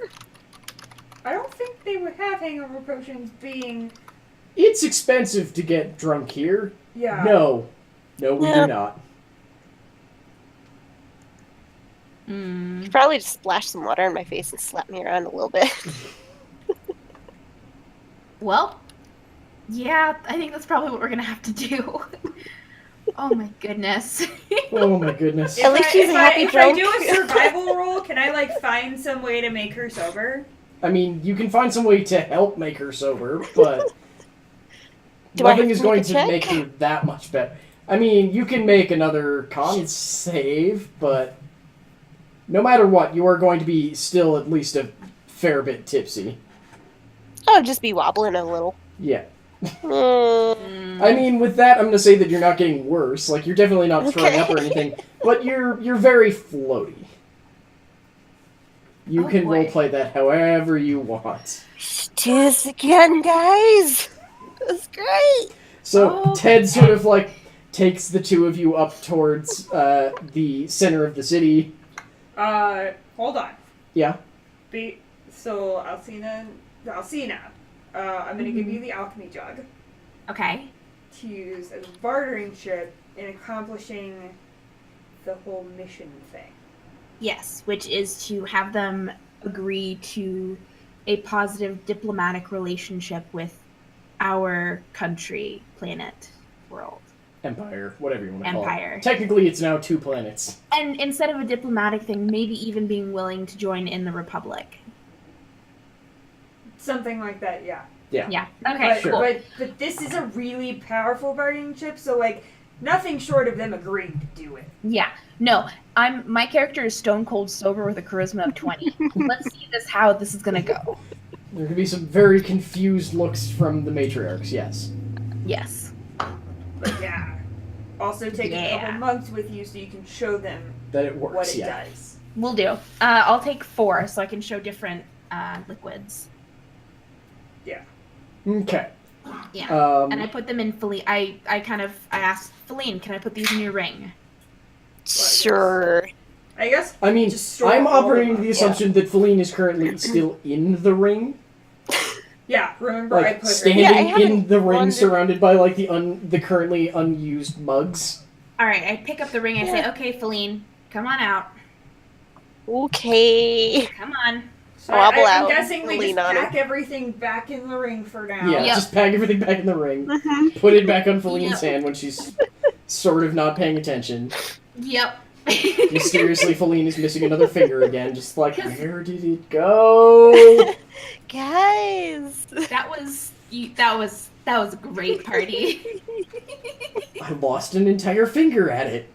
I don't think they would have hangover potions being... It's expensive to get drunk here. Yeah. No, we Yeah. do not. You probably just splash some water in my face and slap me around a little bit. Well, yeah, I think that's probably what we're gonna have to do. Oh my goodness. Oh my goodness. At least she's a happy if I drunk. do a survival roll, can I like find some way to make her sober? I mean, you can find some way to help make her sober, but Do I have nothing to is make going a to check? make her that much better. I mean, you can make another con save, but no matter what, you are going to be still at least a fair bit tipsy. I'll just be wobbling a little. Yeah. Mm. I mean, with that, I'm going to say that you're not getting worse. Like, you're definitely not throwing up or anything, but you're very floaty. You Oh, can boy. roleplay that however you want. Do this again, guys! That's great! So, Oh. Ted sort of, like, takes the two of you up towards the center of the city. Hold on. Yeah? So Alcina, I'm gonna give you the alchemy jug Okay. to use as a bartering chip in accomplishing the whole mission thing. Yes, which is to have them agree to a positive diplomatic relationship with our country, planet, world. Empire, whatever you want to call Empire. it. Technically, it's now 2 planets. And instead of a diplomatic thing, maybe even being willing to join in the Republic. Something like that, yeah. Yeah. Okay, But, cool. but this is a really powerful bargaining chip, so like nothing short of them agreeing to do it. Yeah. No, my character is stone cold sober with a charisma of 20. Let's see how this is gonna go. There could be some very confused looks from the matriarchs, yes. Yes. But yeah. Also take a couple months with you so you can show them That it works, what it does. Will do. I'll take 4 so I can show different liquids. Yeah. Okay. Yeah. And I put them in Feline. I asked Feline, can I put these in your ring? Sure. I guess. I mean, just store I'm all of operating them. the assumption that Feline is currently still in the ring. Yeah, remember I Like, put her. standing Yeah, I in haven't the ring wondered- surrounded by, like, the currently unused mugs. Alright, I pick up the ring. I say, okay, Feline, come on out. Okay. Come on. So Wobble I'm out. guessing we Lean just on pack everything back in the ring for now. Yeah, Yep. just pack everything back in the ring. Put it back on Feline's hand when she's sort of not paying attention. Yep. Mysteriously, Feline is missing another finger again. Just like, where did it go? Guys. That was a great party. I lost an entire finger at it.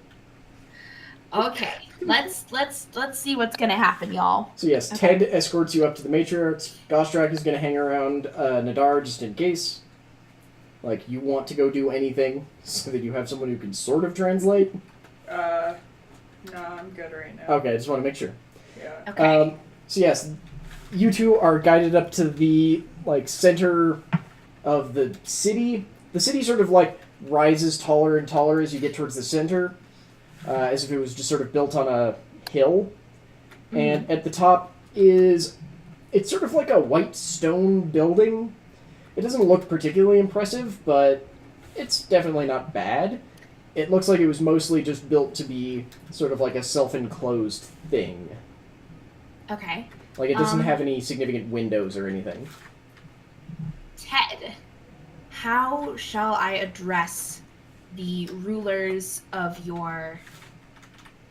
Okay, let's see what's gonna happen, y'all. So yes, Okay. Ted escorts you up to the matriarchs. Gostrak is going to hang around Nadar just in case. Like, you want to go do anything so that you have someone who can sort of translate. No, I'm good right now. Okay, I just want to make sure. Yeah. Okay. So yes, you two are guided up to the, like, center of the city. The city sort of, like, rises taller and taller as you get towards the center, as if it was just sort of built on a hill. And at the top it's sort of like a white stone building. It doesn't look particularly impressive, but it's definitely not bad. It looks like it was mostly just built to be sort of like a self-enclosed thing. Okay. Like, it doesn't have any significant windows or anything. Ted, how shall I address the rulers of your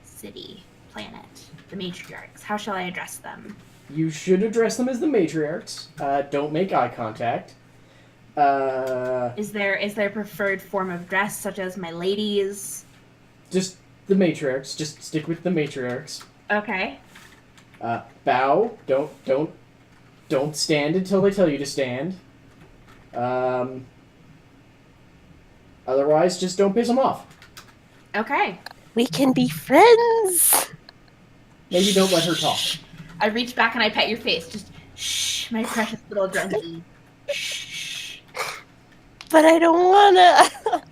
city, planet, the matriarchs? How shall I address them? You should address them as the matriarchs. Don't make eye contact. Is there a preferred form of dress, such as my ladies? Just the matriarchs. Just stick with the matriarchs. Okay. Bow. Don't stand until they tell you to stand. Otherwise, just don't piss them off. Okay. We can be friends. Maybe don't let her talk. I reach back and I pet your face. Just shh, my precious little drunkie. But I don't wanna.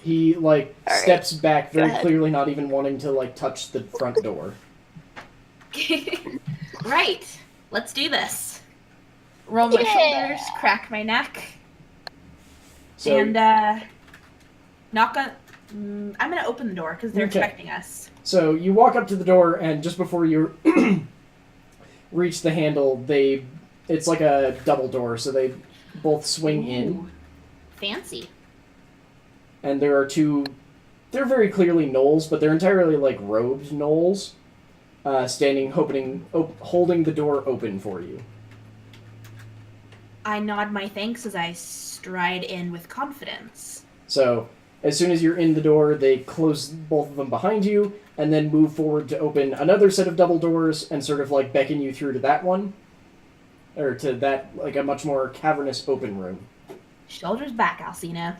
He, like, All right. steps back, very Go ahead. clearly not even wanting to, like, touch the front door. Right. Let's do this. Roll my shoulders, crack my neck, So, and knock on. I'm gonna open the door because they're Okay. expecting us. So you walk up to the door, and just before you reach the handle, it's like a double door, so they both swing in, Ooh, fancy. and there are two. They're very clearly gnolls, but they're entirely like robed gnolls, standing, holding the door open for you. I nod my thanks as I stride in with confidence. So as soon as you're in the door, they close both of them behind you, and then move forward to open another set of double doors and sort of like beckon you through to that one, or to that, like, a much more cavernous open room. Shoulders back, Alcina.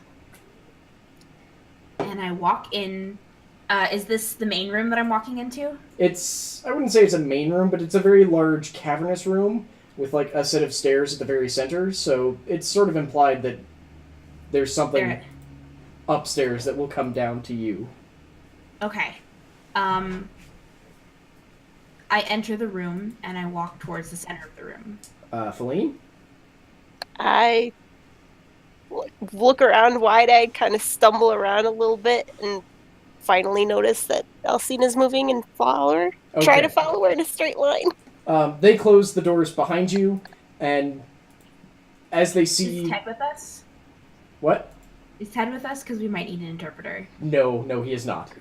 And I walk in. Is this the main room that I'm walking into? I wouldn't say it's a main room, but it's a very large cavernous room with, like, a set of stairs at the very center, so it's sort of implied that there's something There- upstairs that will come down to you. Okay. I enter the room and I walk towards the center of the room. Feline? I look around wide-eyed, kind of stumble around a little bit, and finally notice that Alcina's moving and follow her. Try to follow her in a straight line. They close the doors behind you, and as they Is see... Ted with us? What? Is Ted with us? Because we might need an interpreter. No, he is not.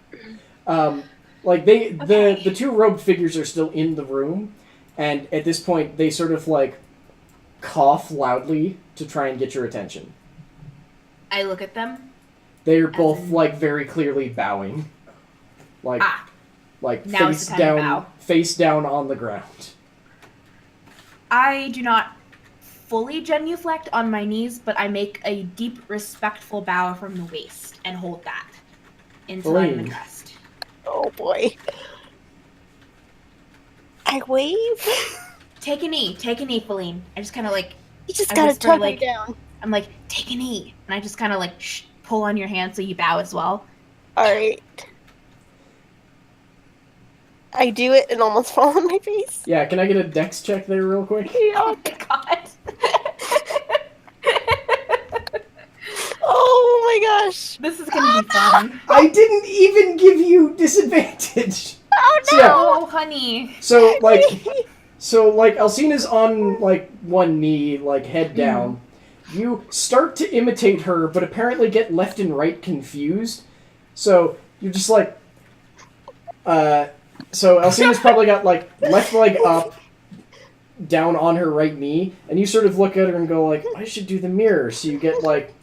Like the two robed figures are still in the room, and at this point they sort of like cough loudly to try and get your attention. I look at them. They're both like very clearly bowing, like now face down on the ground. I do not fully genuflect on my knees, but I make a deep, respectful bow from the waist and hold that until I'm addressed. Oh boy. I wave. Take a knee, Feline. I just kind of like. You just gotta tug me down. I'm like, take a knee, and I just kind of like pull on your hand so you bow as well. All right. I do it and almost fall on my face. Yeah, can I get a dex check there real quick? Oh my god. Oh my gosh. This is gonna be fun. I didn't even give you disadvantage. Oh no! So, yeah. Oh, honey. So like Alcina's on like one knee, like head down. You start to imitate her, but apparently get left and right confused. So you're just like, so Alcina's probably got like left leg up, down on her right knee, and you sort of look at her and go like, I should do the mirror. So you get like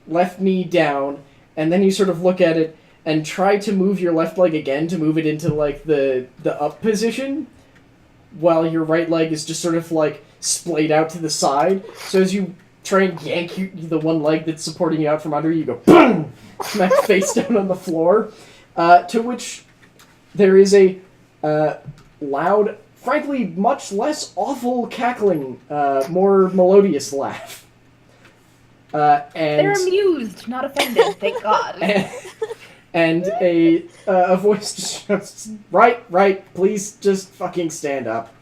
left knee down, and then you sort of look at it and try to move your left leg again to move it into like the up position, while your right leg is just sort of like splayed out to the side. So as you try and yank the one leg that's supporting you out from under you, go boom, smack face down on the floor. To which there is a loud, frankly, much less awful cackling, more melodious laugh. And they're amused, not offended, thank God. And a voice just shouts, right, please just fucking stand up.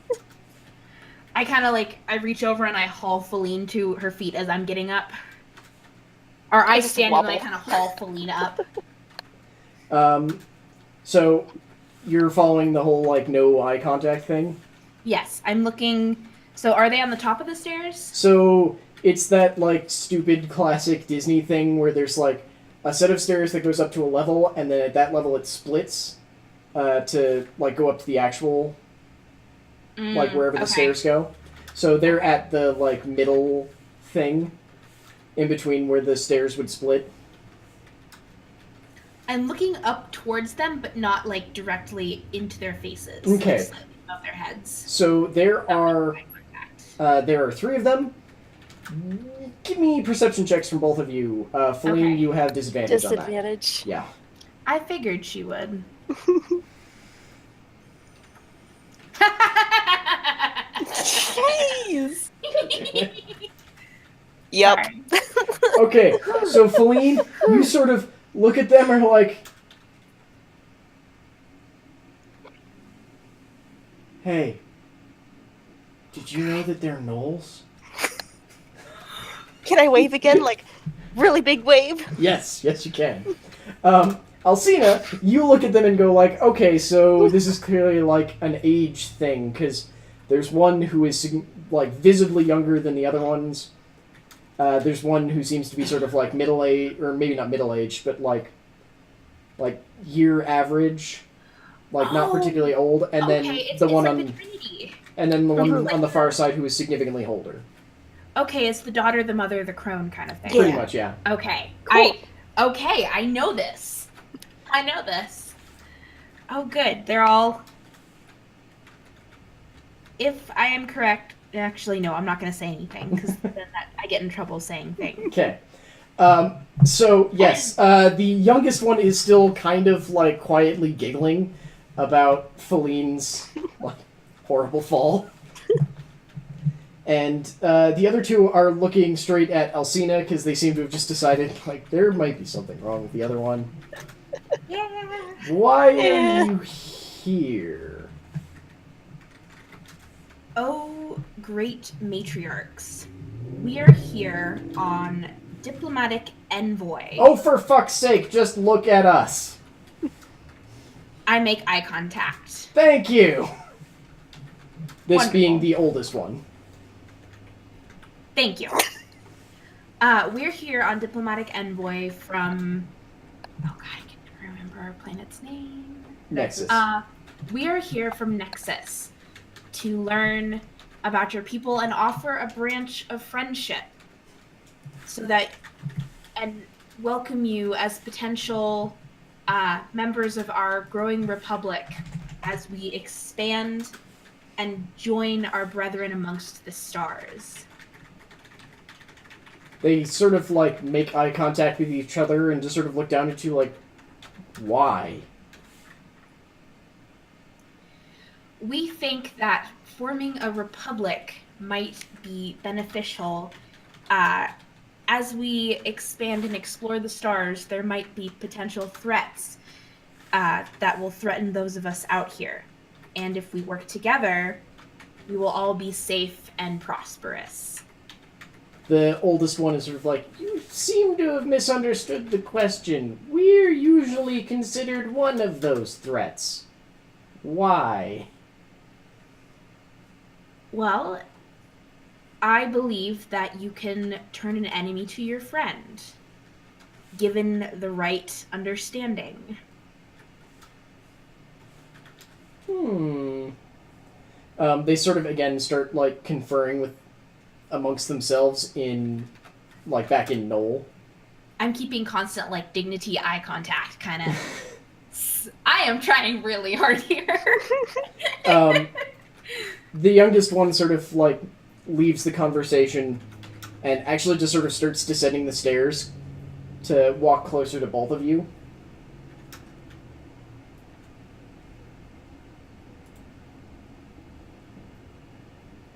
I kind of like, I reach over and I haul Feline to her feet as I'm getting up. Or I stand and I kind of haul Feline up. So you're following the whole, like, no eye contact thing? Yes, I'm looking. So are they on the top of the stairs? So it's that, like, stupid classic Disney thing where there's, like, a set of stairs that goes up to a level, and then at that level it splits to, like, go up to the actual, like, wherever the stairs go. So they're at the, like, middle thing in between where the stairs would split. I'm looking up towards them, but not, like, directly into their faces. Okay. Just, like, above their heads. So there are 3 of them. Give me perception checks from both of you. Feline, you have disadvantage on that. Yeah. I figured she would. Jeez. Yep. Okay, so Feline, you sort of look at them and are like, hey, did you know that they're gnolls? Can I wave again? Like, really big wave? Yes, you can. Alcina, you look at them and go like, okay, so this is clearly like an age thing, because there's one who is like visibly younger than the other ones. There's one who seems to be sort of like middle-aged, or maybe not middle-aged, but like year average, like not particularly old, and then the one on the far side who is significantly older. Okay, it's the daughter, the mother, the crone kind of thing. Pretty much, yeah. Okay. Cool. I know this. Oh, good. They're all... If I am correct... Actually, no, I'm not going to say anything, because then I get in trouble saying things. Okay. So, yes, the youngest one is still kind of, like, quietly giggling about Feline's like, horrible fall. And the other 2 are looking straight at Alcina because they seem to have just decided, like, there might be something wrong with the other one. Yeah. Why are you here? Oh, great matriarchs. We are here on diplomatic envoy. Oh, for fuck's sake, just look at us. I make eye contact. Thank you. This Wonderful. being the oldest one. Thank you. We're here on diplomatic envoy from... Oh god, I can't remember our planet's name. Nexus. We are here from Nexus to learn about your people and offer a branch of friendship and welcome you as potential members of our growing republic as we expand and join our brethren amongst the stars. They sort of, like, make eye contact with each other and just sort of look down at you like, why? We think that forming a republic might be beneficial. As we expand and explore the stars, there might be potential threats that will threaten those of us out here. And if we work together, we will all be safe and prosperous. The oldest one is sort of like, you seem to have misunderstood the question. We're usually considered one of those threats. Why? Well, I believe that you can turn an enemy to your friend, given the right understanding. They sort of, again, start, like, conferring with amongst themselves in, like, back in Gnoll. I'm keeping constant, like, dignity eye contact, kind of. I am trying really hard here. The youngest one sort of, like, leaves the conversation and actually just sort of starts descending the stairs to walk closer to both of you.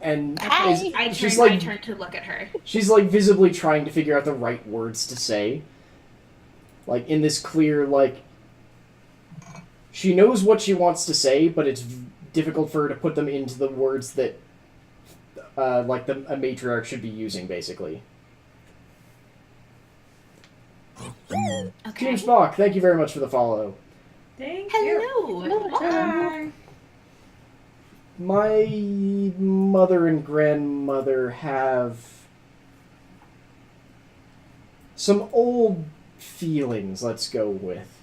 And I turn to look at her. She's, like, visibly trying to figure out the right words to say. Like, in this clear, like... She knows what she wants to say, but it's difficult for her to put them into the words that, a matriarch should be using, basically. Okay. Team Spock, thank you very much for the follow. Thank Hello. you. Bye. My mother and grandmother have some old feelings, let's go with.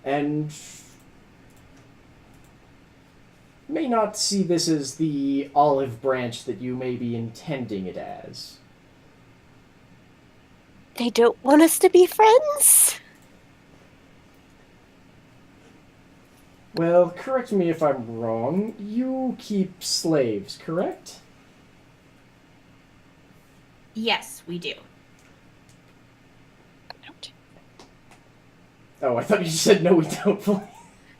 And may not see this as the olive branch that you may be intending it as. They don't want us to be friends? Well, correct me if I'm wrong. You keep slaves, correct? Yes, we do. Oh, I thought you said no, we don't.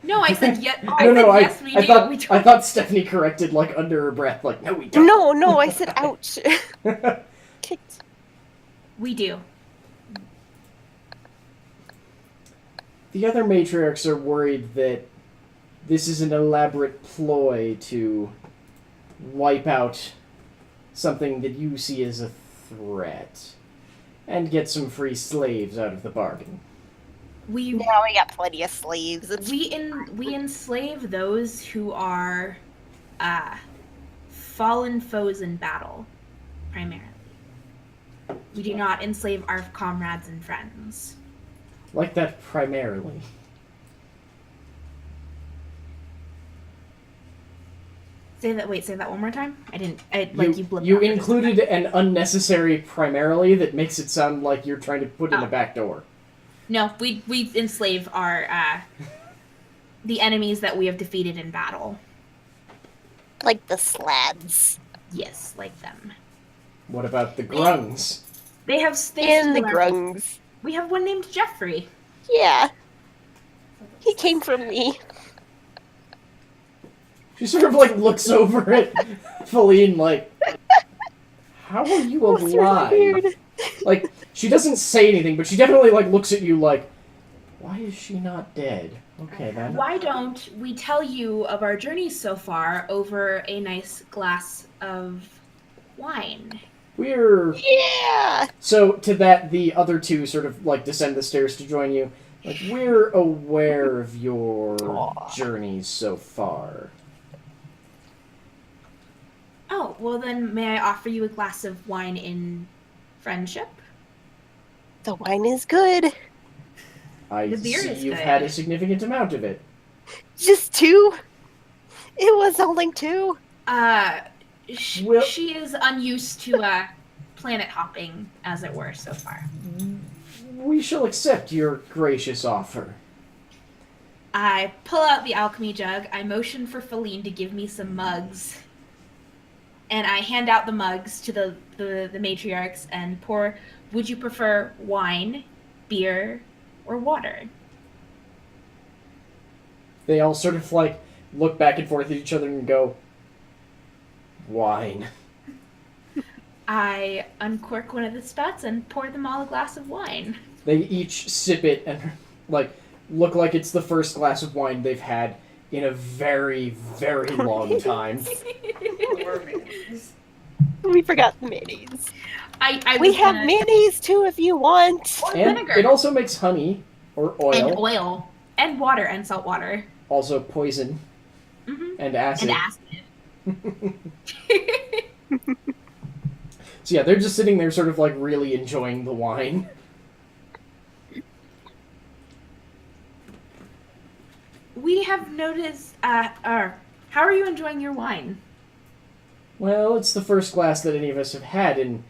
No, I said yes. Yes, we do. I thought Stephanie corrected, like, under her breath, like, no, we don't. No, I said ouch. Kicked. We do. The other matriarchs are worried that this is an elaborate ploy to wipe out something that you see as a threat and get some free slaves out of the bargain. We got plenty of slaves. we enslave those who are fallen foes in battle, primarily. We do not enslave our comrades and friends. Like that primarily. Say that one more time? You blipped You out. included an unnecessary primarily that makes it sound like you're trying to put in a back door. No, we enslave our the enemies that we have defeated in battle. Like the slads. Yes, like them. What about the grungs? They have And the grungs. We have one named Jeffrey. Yeah. He came from me. She sort of, like, looks over at Feline like, how are you alive? Weird. Like, she doesn't say anything, but she definitely, like, looks at you like, why is she not dead? Okay, then. Why don't we tell you of our journeys so far over a nice glass of wine? Yeah! So, to that, the other two sort of, like, descend the stairs to join you. Like, we're aware of your journeys so far. Oh, well then, may I offer you a glass of wine in friendship? The wine is good. I The beer see is you've good. had a significant amount of it. Just 2? It was only 2. Well, She is unused to planet hopping, as it were, so far. we shall accept your gracious offer. I pull out the alchemy jug. I motion for Feline to give me some mugs. And I hand out the mugs to the matriarchs and pour, would you prefer wine, beer, or water? They all sort of like look back and forth at each other and go, wine. I uncork one of the spouts and pour them all a glass of wine. They each sip it and like look like it's the first glass of wine they've had in a very, very long time. We forgot the mayonnaise. We have mayonnaise too if you want. Or And vinegar. it also makes honey or oil. And oil. And water and salt water. Also poison. Mm-hmm. And acid. And acid. So yeah, they're just sitting there sort of like really enjoying the wine. We have noticed, how are you enjoying your wine? Well, it's the first glass that any of us have had in,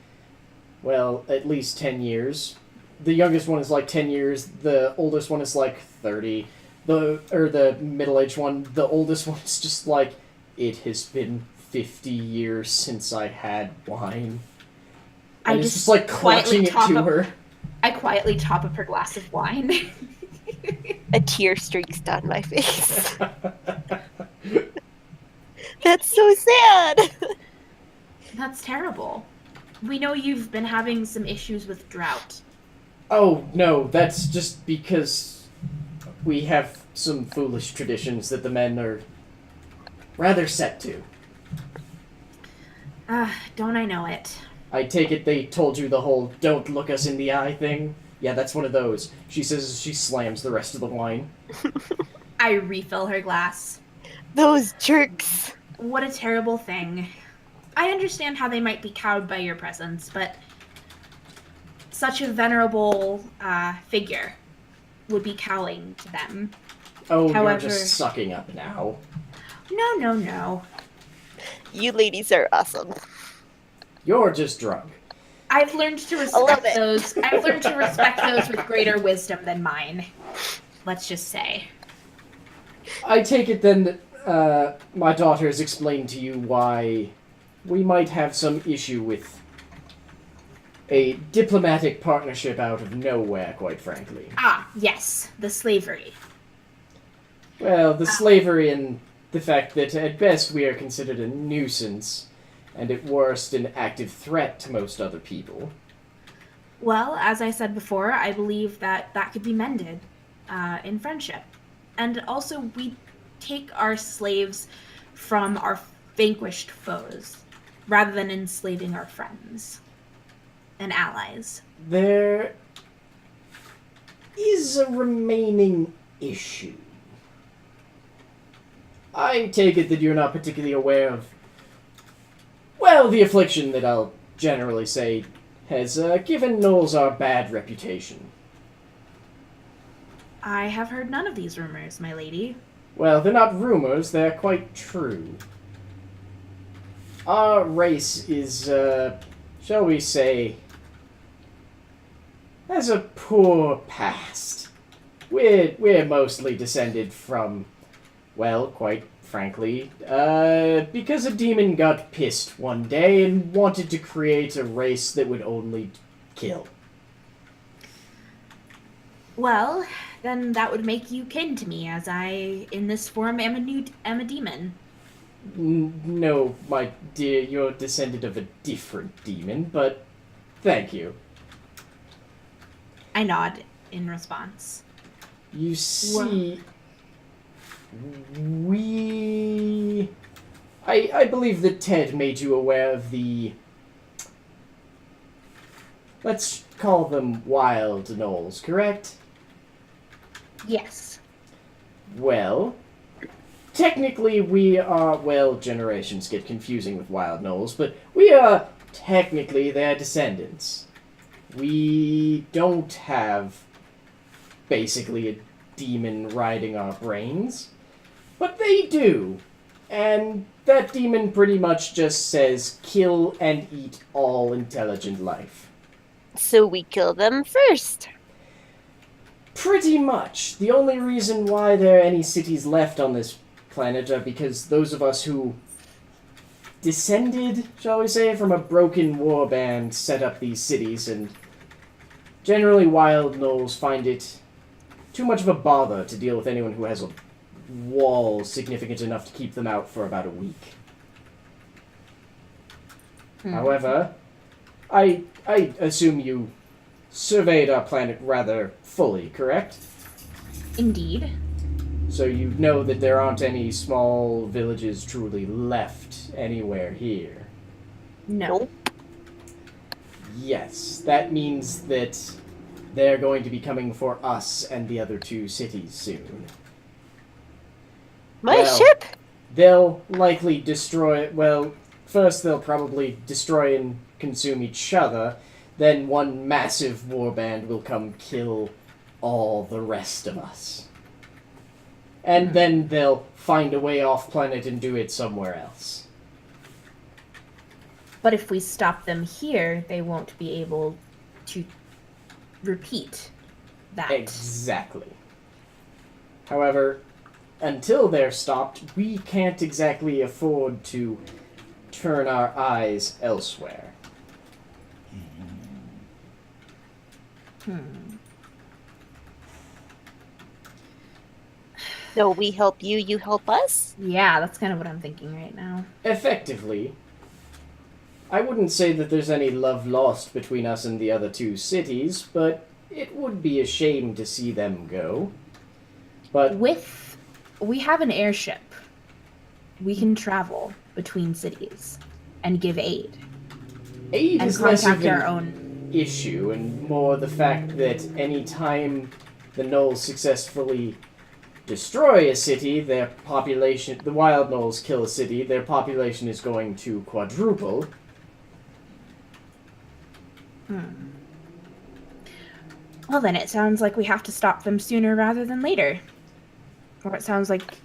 well, at least 10 years. The youngest one is like 10 years, the oldest one is like 30. The middle-aged one, the oldest one is just like, it has been 50 years since I had wine. And it's just like clutching it to her. I quietly top up her glass of wine. A tear streaks down my face. That's so sad. That's terrible. We know you've been having some issues with drought. Oh, no, that's just because we have some foolish traditions that the men are rather set to. Don't I know it? I take it they told you the whole don't look us in the eye thing? Yeah, that's one of those. She says as she slams the rest of the wine. I refill her glass. Those jerks. What a terrible thing. I understand how they might be cowed by your presence, but such a venerable figure would be cowing to them. Oh, However, you're just sucking up now. No. You ladies are awesome. You're just drunk. I've learned to respect those. I've learned to respect those with greater wisdom than mine. Let's just say. I take it then that my daughter has explained to you why we might have some issue with a diplomatic partnership out of nowhere, quite frankly. Ah, yes, the slavery. Well, the slavery and the fact that at best we are considered a nuisance, and at worst an active threat to most other people. Well, as I said before, I believe that could be mended in friendship. And also, we take our slaves from our vanquished foes, rather than enslaving our friends and allies. There is a remaining issue. I take it that you're not particularly aware of, well, the affliction that I'll generally say has given Gnolls our bad reputation. I have heard none of these rumors, my lady. Well, they're not rumors, they're quite true. Our race is, shall we say, has a poor past. We're mostly descended from, well, quite frankly, because a demon got pissed one day and wanted to create a race that would only kill. Well, then that would make you kin to me, as I, in this form, am a demon. No, my dear, you're descended of a different demon, but thank you. I nod in response. You see, I believe that Ted made you aware of the, let's call them wild gnolls, correct? Yes. Well, technically we are, well, generations get confusing with wild gnolls, but we are technically their descendants. We don't have basically a demon riding our brains, but they do. And that demon pretty much just says, kill and eat all intelligent life. So we kill them first. Pretty much. The only reason why there are any cities left on this planet are because those of us who descended, shall we say, from a broken warband set up these cities, and generally wild gnolls find it too much of a bother to deal with anyone who has a wall significant enough to keep them out for about a week. However, I assume you surveyed our planet rather fully, correct? Indeed. So you know that there aren't any small villages truly left anywhere here. No. Yes, that means that they're going to be coming for us and the other two cities soon. My ship? They'll likely destroy... Well, first they'll probably destroy and consume each other. Then one massive warband will come kill all the rest of us. And then they'll find a way off planet and do it somewhere else. But if we stop them here, they won't be able to repeat that. Exactly. However, until they're stopped, we can't exactly afford to turn our eyes elsewhere. So we help you, you help us? Yeah, that's kind of what I'm thinking right now. Effectively, I wouldn't say that there's any love lost between us and the other two cities, but it would be a shame to see them go. But We have an airship. We can travel between cities and give aid. aid And is less of contact our an own. issue, and more the fact that any time the gnolls successfully destroy a city, their population, the wild gnolls kill a city, their population is going to quadruple. Well, then it sounds like we have to stop them sooner rather than later. Or it sounds like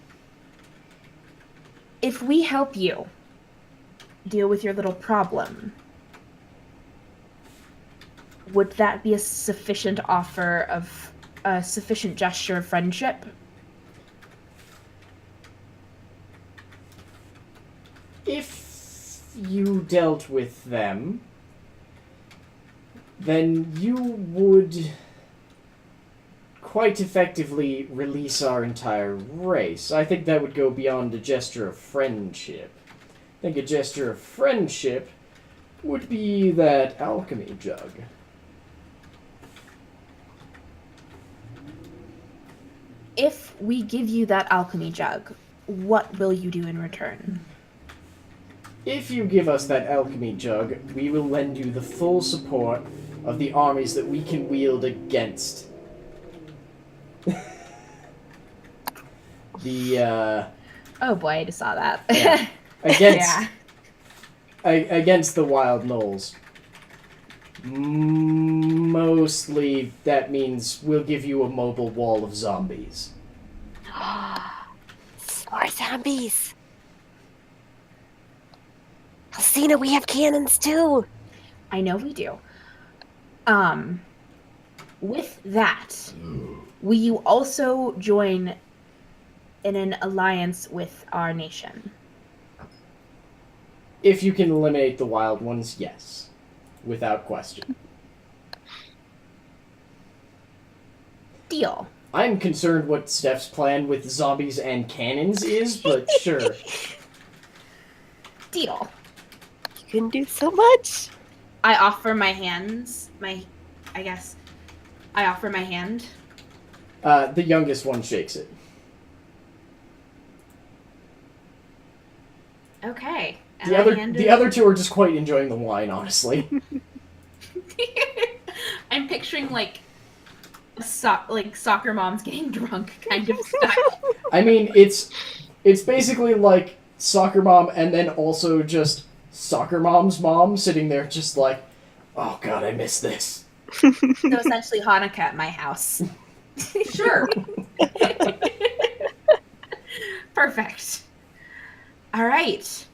if we help you deal with your little problem, would that be a sufficient offer of a sufficient gesture of friendship? If you dealt with them, then you would quite effectively release our entire race. I think that would go beyond a gesture of friendship. I think a gesture of friendship would be that alchemy jug. If we give you that alchemy jug, what will you do in return? If you give us that alchemy jug, we will lend you the full support of the armies that we can wield against the, Oh boy, I just saw that. yeah. Against, Yeah. against the wild gnolls. Mostly, that means we'll give you a mobile wall of zombies. More zombies. Alcina, we have cannons too. I know we do. With that, will you also join in an alliance with our nation? If you can eliminate the wild ones, yes. Without question. Deal. I'm concerned what Steph's plan with zombies and cannons is, but sure. Deal. You can do so much. I offer my hands. I offer my hand. The youngest one shakes it. Okay. And The other two are just quite enjoying the wine, honestly. I'm picturing like soccer moms getting drunk kind of style. I mean, it's It's basically like soccer mom and then also just soccer mom's mom sitting there just like, oh god, I miss this. So essentially Hanukkah at my house. Sure. Perfect. All right.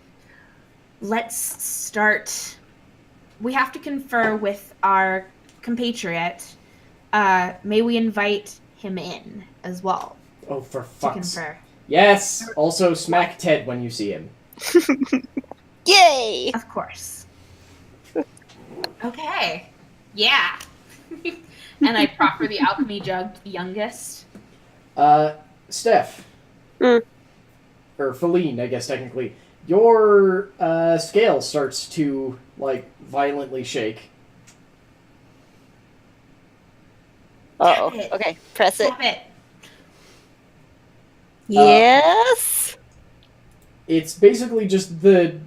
Let's start. We have to confer with our compatriot. May we invite him in as well? Oh, for To fuck's sake. confer. Yes! Also, smack Ted when you see him. Yay! Of course. Okay. Yeah. And I proffer the alchemy jug to the youngest. Steph. Mm. Or Feline, I guess, technically. Your, scale starts to, like, violently shake. Uh-oh. Tap it. Okay, press it. Stop it. Yes? It's basically just the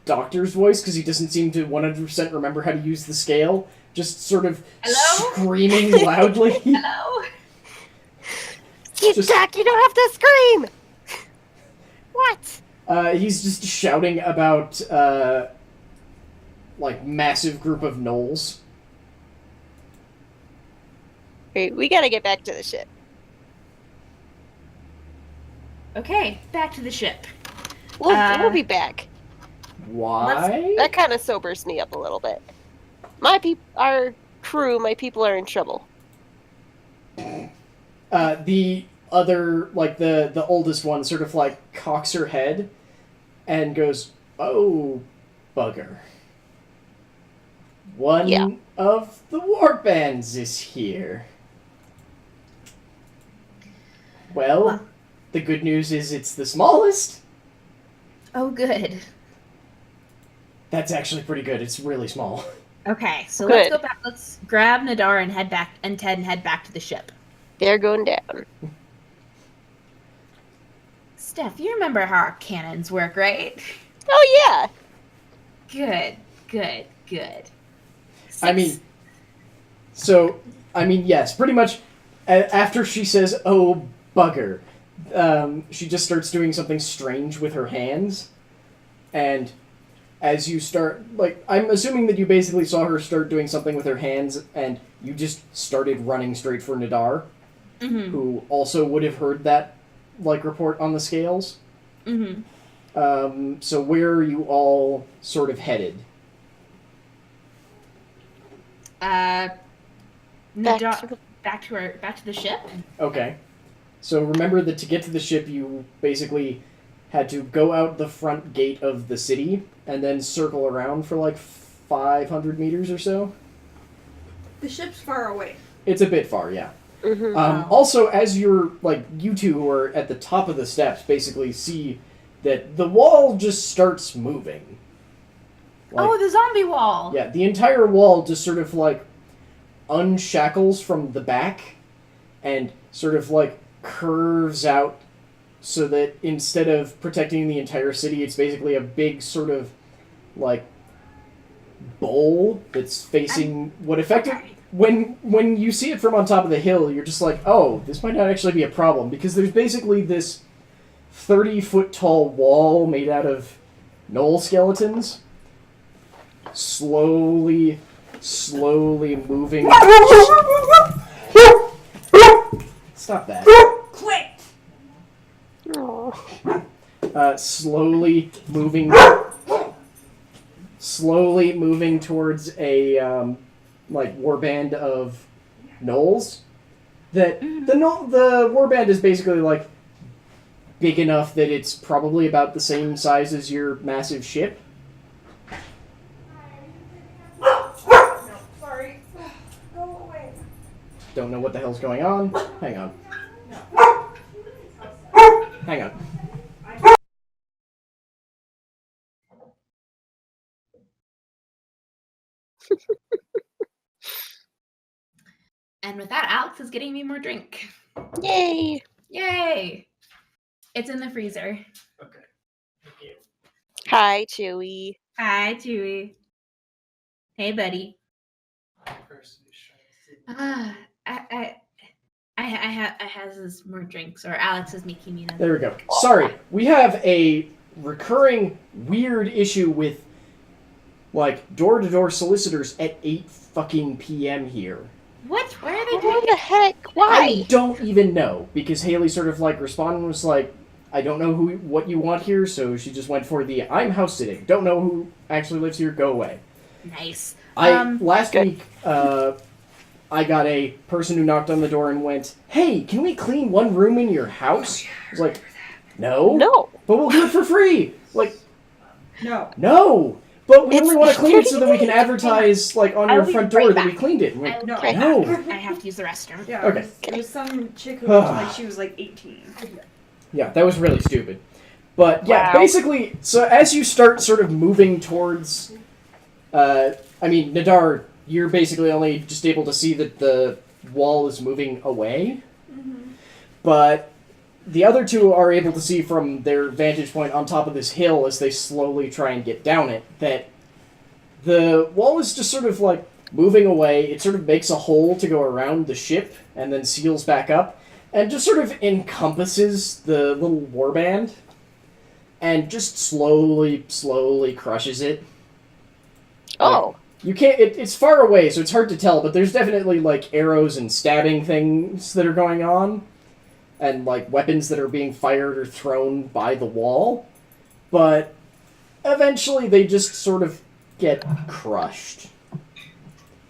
doctor's voice, because he doesn't seem to 100% remember how to use the scale. Just sort of Hello? screaming loudly. Hello? You duck, you don't have to scream! What? He's just shouting about, like, massive group of gnolls. Wait, we gotta get back to the ship. Okay, back to the ship. We'll be back. Why? That kind of sobers me up a little bit. Our crew, my people are in trouble. The other, like, the oldest one sort of, like, cocks her head and goes, oh, bugger. One of the warbands is here. Well, the good news is it's the smallest. Oh, good. That's actually pretty good. It's really small. Okay, so Good. let's go back. Let's grab Nadar and head back, and Ted and head back to the ship. They're going down. Steph, you remember how our cannons work, right? Oh, yeah. Good. Yes, pretty much after she says, oh, bugger, she just starts doing something strange with her hands. And as you start, like, I'm assuming that you basically saw her start doing something with her hands, and you just started running straight for Nadar, who also would have heard that, like, report on the scales. So where are you all sort of headed? Nadar, back to the ship. Okay. So remember that to get to the ship, you basically had to go out the front gate of the city and then circle around for like 500 meters or so. The ship's far away. It's a bit far, yeah. Mm-hmm. Also, as you're, like, you two who are at the top of the steps basically see that the wall just starts moving. Like, The zombie wall. yeah, the entire wall just sort of, like, unshackles from the back and sort of, like, curves out so that instead of protecting the entire city, it's basically a big sort of, like, bowl that's facing what effectively... When you see it from on top of the hill, you're just like, oh, this might not actually be a problem, because there's basically this 30-foot tall wall made out of gnoll skeletons slowly moving. Stop that. Quit! Slowly moving towards a like warband of gnolls. That the warband is basically like big enough that it's probably about the same size as your massive ship. No, sorry. Go away. Don't know what the hell's going on. Hang on. Hang on. And with that, Alex is getting me more drink. Yay! Yay! It's in the freezer. Okay. Thank you. Hi, Chewy. Hi, Chewy. Hey, buddy. I I has more drinks, or Alex is making me another. There we go. Sorry, we have a recurring weird issue with, like, door-to-door solicitors at 8 fucking p.m. here. What? Where are they What doing the heck? Why? I don't even know, because Haley sort of, like, responded and was like, I don't know what you want here, so she just went for the, I'm house sitting. Don't know who actually lives here, go away. Nice. Last good. week, I got a person who knocked on the door and went, hey, can we clean one room in your house? I was like, no. No. But we'll do it for free. Like, No. no. But we It's only want to clean it so that we can dirty. advance, like, on I'll your be front right door that we back. cleaned it. And we went, No. Okay. no. I have to use the restroom. Yeah. Okay. It was some chick who looked like she was like 18. Yeah, that was really stupid. But, yeah, Wow. basically, so as you start sort of moving towards, Nadar, you're basically only just able to see that the wall is moving away. Mm-hmm. But the other two are able to see from their vantage point on top of this hill as they slowly try and get down it, that the wall is just sort of, like, moving away. It sort of makes a hole to go around the ship and then seals back up and just sort of encompasses the little warband and just slowly crushes it. Oh. You can't. It's far away, so it's hard to tell. But there's definitely like arrows and stabbing things that are going on, and like weapons that are being fired or thrown by the wall. But eventually, they just sort of get crushed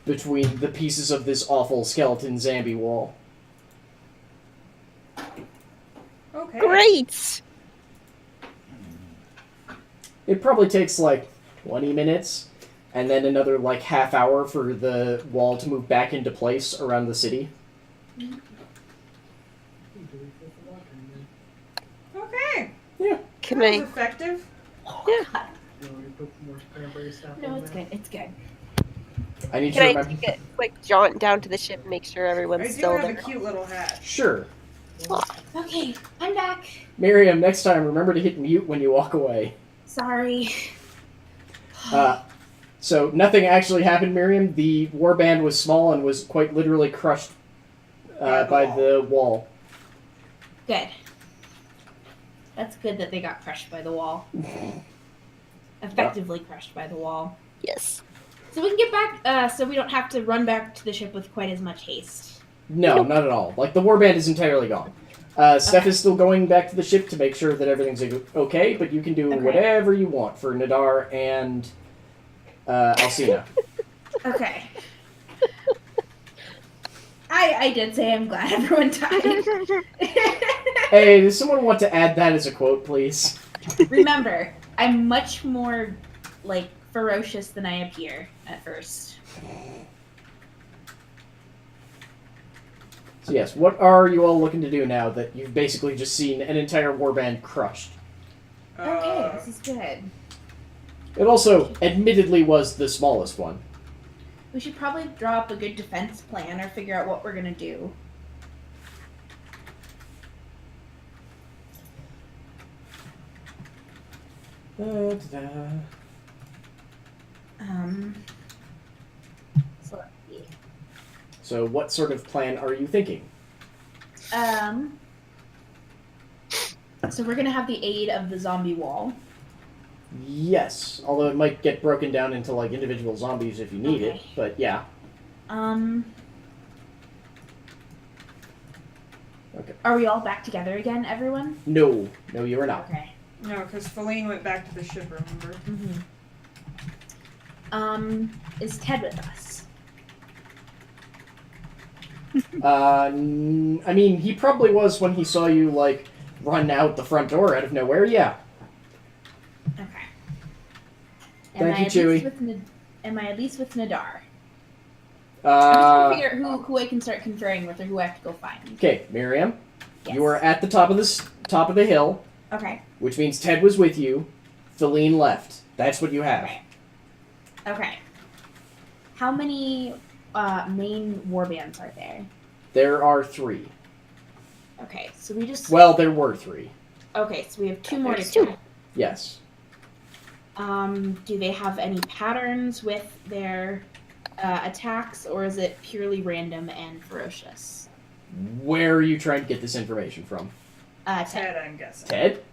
between the pieces of this awful skeleton zombie wall. Okay. Great. It probably takes like 20 minutes. And then another, like, half hour for the wall to move back into place around the city. Okay. Yeah. Can That was I? effective. Yeah. No, it's good. It's good. I need to Can I remember. take a quick jaunt down to the ship and make sure I everyone's do still have there? a cute little hat. Sure. Okay, I'm back. Miriam, next time, remember to hit mute when you walk away. Sorry. So, nothing actually happened, Miriam. The warband was small and was quite literally crushed by the wall. Good. That's good that they got crushed by the wall. Effectively crushed by the wall. Yes. So we can get back, so we don't have to run back to the ship with quite as much haste. No, not at all. Like, the warband is entirely gone. Steph is still going back to the ship to make sure that everything's okay, but you can do whatever you want for Nadar and Alcina. Okay. I did say I'm glad everyone died. Hey, does someone want to add that as a quote, please? Remember, I'm much more, like, ferocious than I appear at first. So yes, what are you all looking to do now that you've basically just seen an entire warband crushed? Okay, this is good. It also, admittedly, was the smallest one. We should probably draw up a good defense plan or figure out what we're gonna do. Da-da-da. So let's see. So what sort of plan are you thinking? So we're gonna have the aid of the zombie wall. Yes, although it might get broken down into like individual zombies if you need it, but yeah. Okay. Are we all back together again, everyone? No, you are not. Okay. No, because Feline went back to the ship, remember? Is Ted with us? I mean, he probably was when he saw you, like, run out the front door out of nowhere, yeah. Okay. Thank you, Chewie. Am I at least with Nadar? I'm just trying to figure out who I can start conferring with or who I have to go find. Okay, Miriam, Yes. you are at the top of the hill, Okay. which means Ted was with you. Feline left. That's what you have. Okay. How many main warbands are there? There are 3. Okay, so we just... Well, there were 3. Okay, so we have 2 more to There's 2. go. Yes. Do they have any patterns with their attacks, or is it purely random and ferocious? Where are you trying to get this information from? Ted. Ted, I'm guessing. Ted?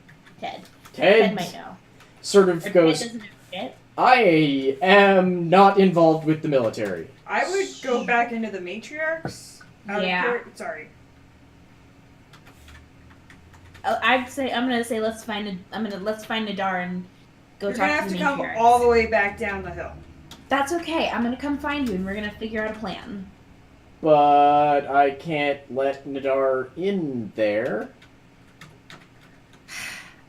Ted. Ted Ted might know. sort of Or goes, Ted doesn't know shit. I am not involved with the military. I would go back into the matriarchs. Yeah. Sorry. I'm gonna say let's find Nadar and go You're talk gonna to have the to come matriarchs. all the way back down the hill. That's okay. I'm gonna come find you and we're gonna figure out a plan. But I can't let Nadar in there.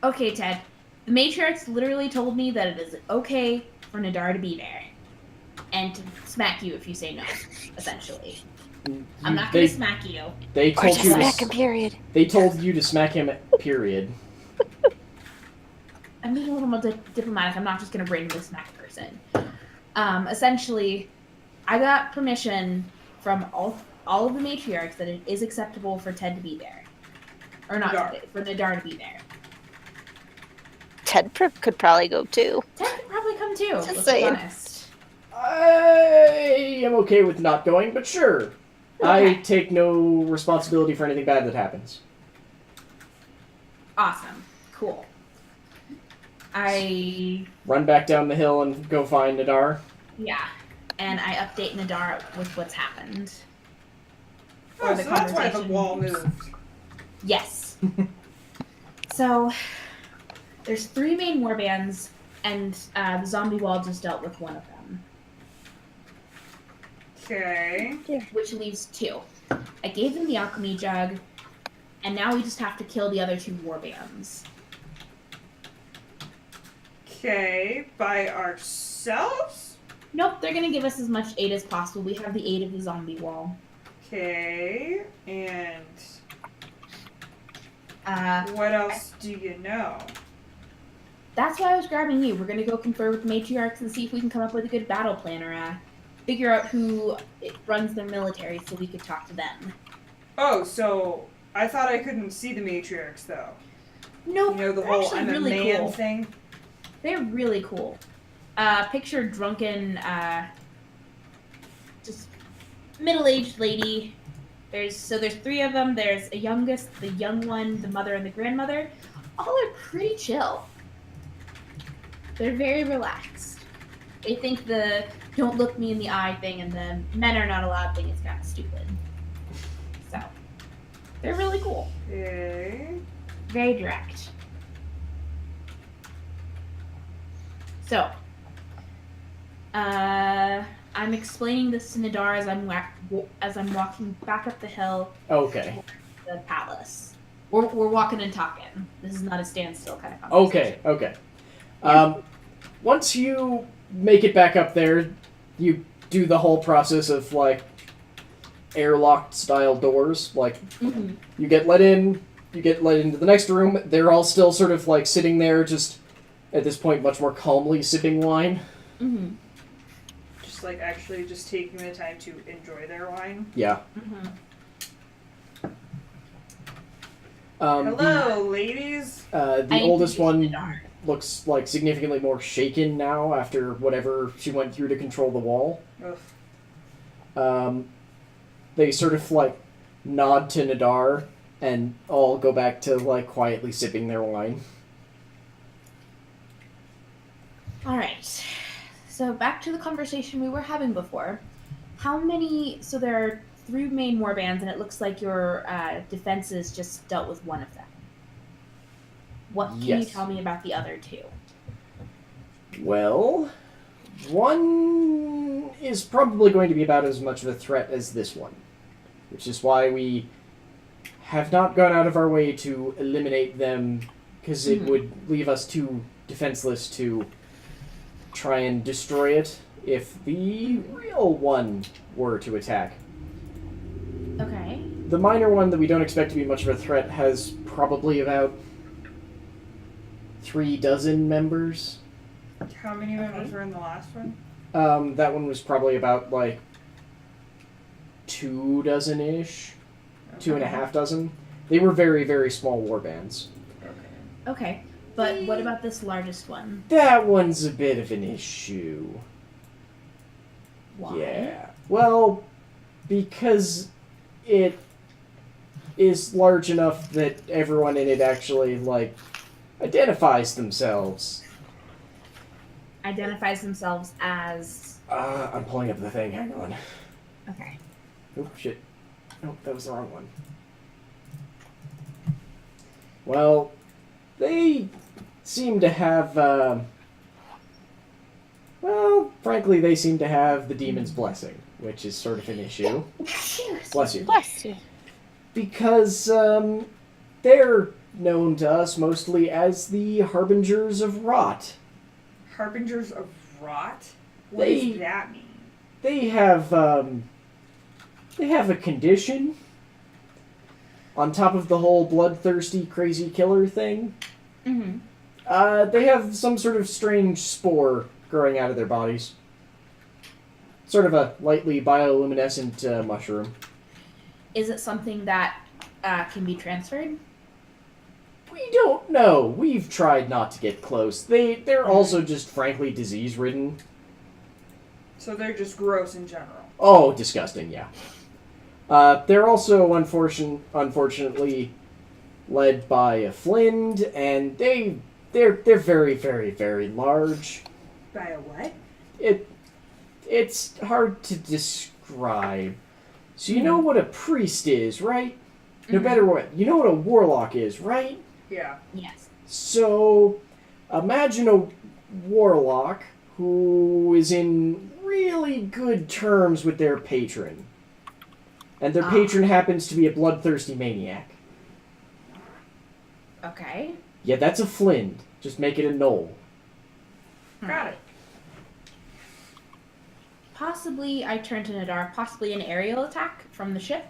Okay, Ted. The matriarchs literally told me that it is okay for Nadar to be there. And to smack you if you say no, essentially. I'm not gonna smack you. They Or told just you smack him, period. They told you to smack him, period. I'm being a little more diplomatic. I'm not just gonna randomly smack a person. Essentially, I got permission from all of the matriarchs that it is acceptable for Ted to be there. Or not Nadar. Ted, for Nadar to be there. Ted could probably go too. Ted could probably come too, Just let's be saying. honest. I am okay with not going, but sure. I Okay. take no responsibility for anything bad that happens. Awesome. Cool. Run back down the hill and go find Nadar. Yeah. And I update Nadar with what's happened. Oh, so that's why the wall moved. Yes. So, there's 3 main warbands, and the zombie wall just dealt with one of them. Okay. Which leaves 2. I gave them the alchemy jug, and now we just have to kill the other 2 warbands. Okay. By ourselves? Nope, they're gonna give us as much aid as possible. We have the aid of the zombie wall. Okay. And Uh, what else do you know? that's why I was grabbing you. We're gonna go confer with the matriarchs and see if we can come up with a good battle plan or figure out who runs their military so we could talk to them. Oh, so I thought I couldn't see the matriarchs though. Nope, You know the they're whole actually I'm really a man cool. thing? They're really cool. Picture drunken, just middle-aged lady. There's 3 of them. There's a youngest, the young one, the mother, and the grandmother. All are pretty chill. They're very relaxed. They think the "don't look me in the eye" thing and the "men are not allowed" thing is kind of stupid. So, they're really cool. Okay. Very direct. So, I'm explaining this to Nadar as I'm walking back up the hill Okay. to the palace. We're walking and talking. This is not a standstill kind of conversation. Okay. Once you make it back up there, you do the whole process of, like, airlocked style doors. Like, Mm-hmm. you get let in, you get let into the next room. They're all still sort of, like, sitting there, just, at this point, much more calmly sipping wine. Mm-hmm. Just like actually just taking the time to enjoy their wine. Yeah. Mm-hmm. Hello, ladies. The oldest one Nadar. looks, like, significantly more shaken now after whatever she went through to control the wall. Ugh. They sort of, like, nod to Nadar and all go back to, like, quietly sipping their wine. All right. So back to the conversation we were having before. How many? So there are 3 main warbands, and it looks like your defenses just dealt with one of them. What can you Yes. tell me about the other 2? Well, one is probably going to be about as much of a threat as this one, which is why we have not gone out of our way to eliminate them, because it would leave us too defenseless to try and destroy it if the real one were to attack. Okay. The minor one that we don't expect to be much of a threat has probably about 36 members. How many members were in the last one? That one was probably about, like, 24-ish, 2.5. They were very, very small war bands. Okay. But what about this largest one? That one's a bit of an issue. Why? Yeah. Well, because it is large enough that everyone in it actually, like, identifies themselves. Identifies themselves as... I'm pulling up the thing, hang on. Okay. Oh, shit. Oh, that was the wrong one. Well, they seem to have, well, frankly, they seem to have the demon's blessing, which is sort of an issue. Bless you. Bless you. Because, they're known to us mostly as the Harbingers of Rot. Harbingers of Rot? What does that mean? They have a condition on top of the whole bloodthirsty, crazy killer thing. Mm-hmm. They have some sort of strange spore growing out of their bodies. Sort of a lightly bioluminescent mushroom. Is it something that can be transferred? We don't know. We've tried not to get close. They're also just frankly disease-ridden. So they're just gross in general. Oh, disgusting, yeah. They're also unfortunately led by a Flind, and they're very, very, very large. By a what? It's hard to describe. So you know what a priest is, right? No matter what. You know what a warlock is, right? Yeah. Yes. So imagine a warlock who is in really good terms with their patron. And their patron happens to be a bloodthirsty maniac. Okay. Yeah, that's a Flind. Just make it a Gnoll. Got it. Possibly, I turn to Nadar, possibly an aerial attack from the ship?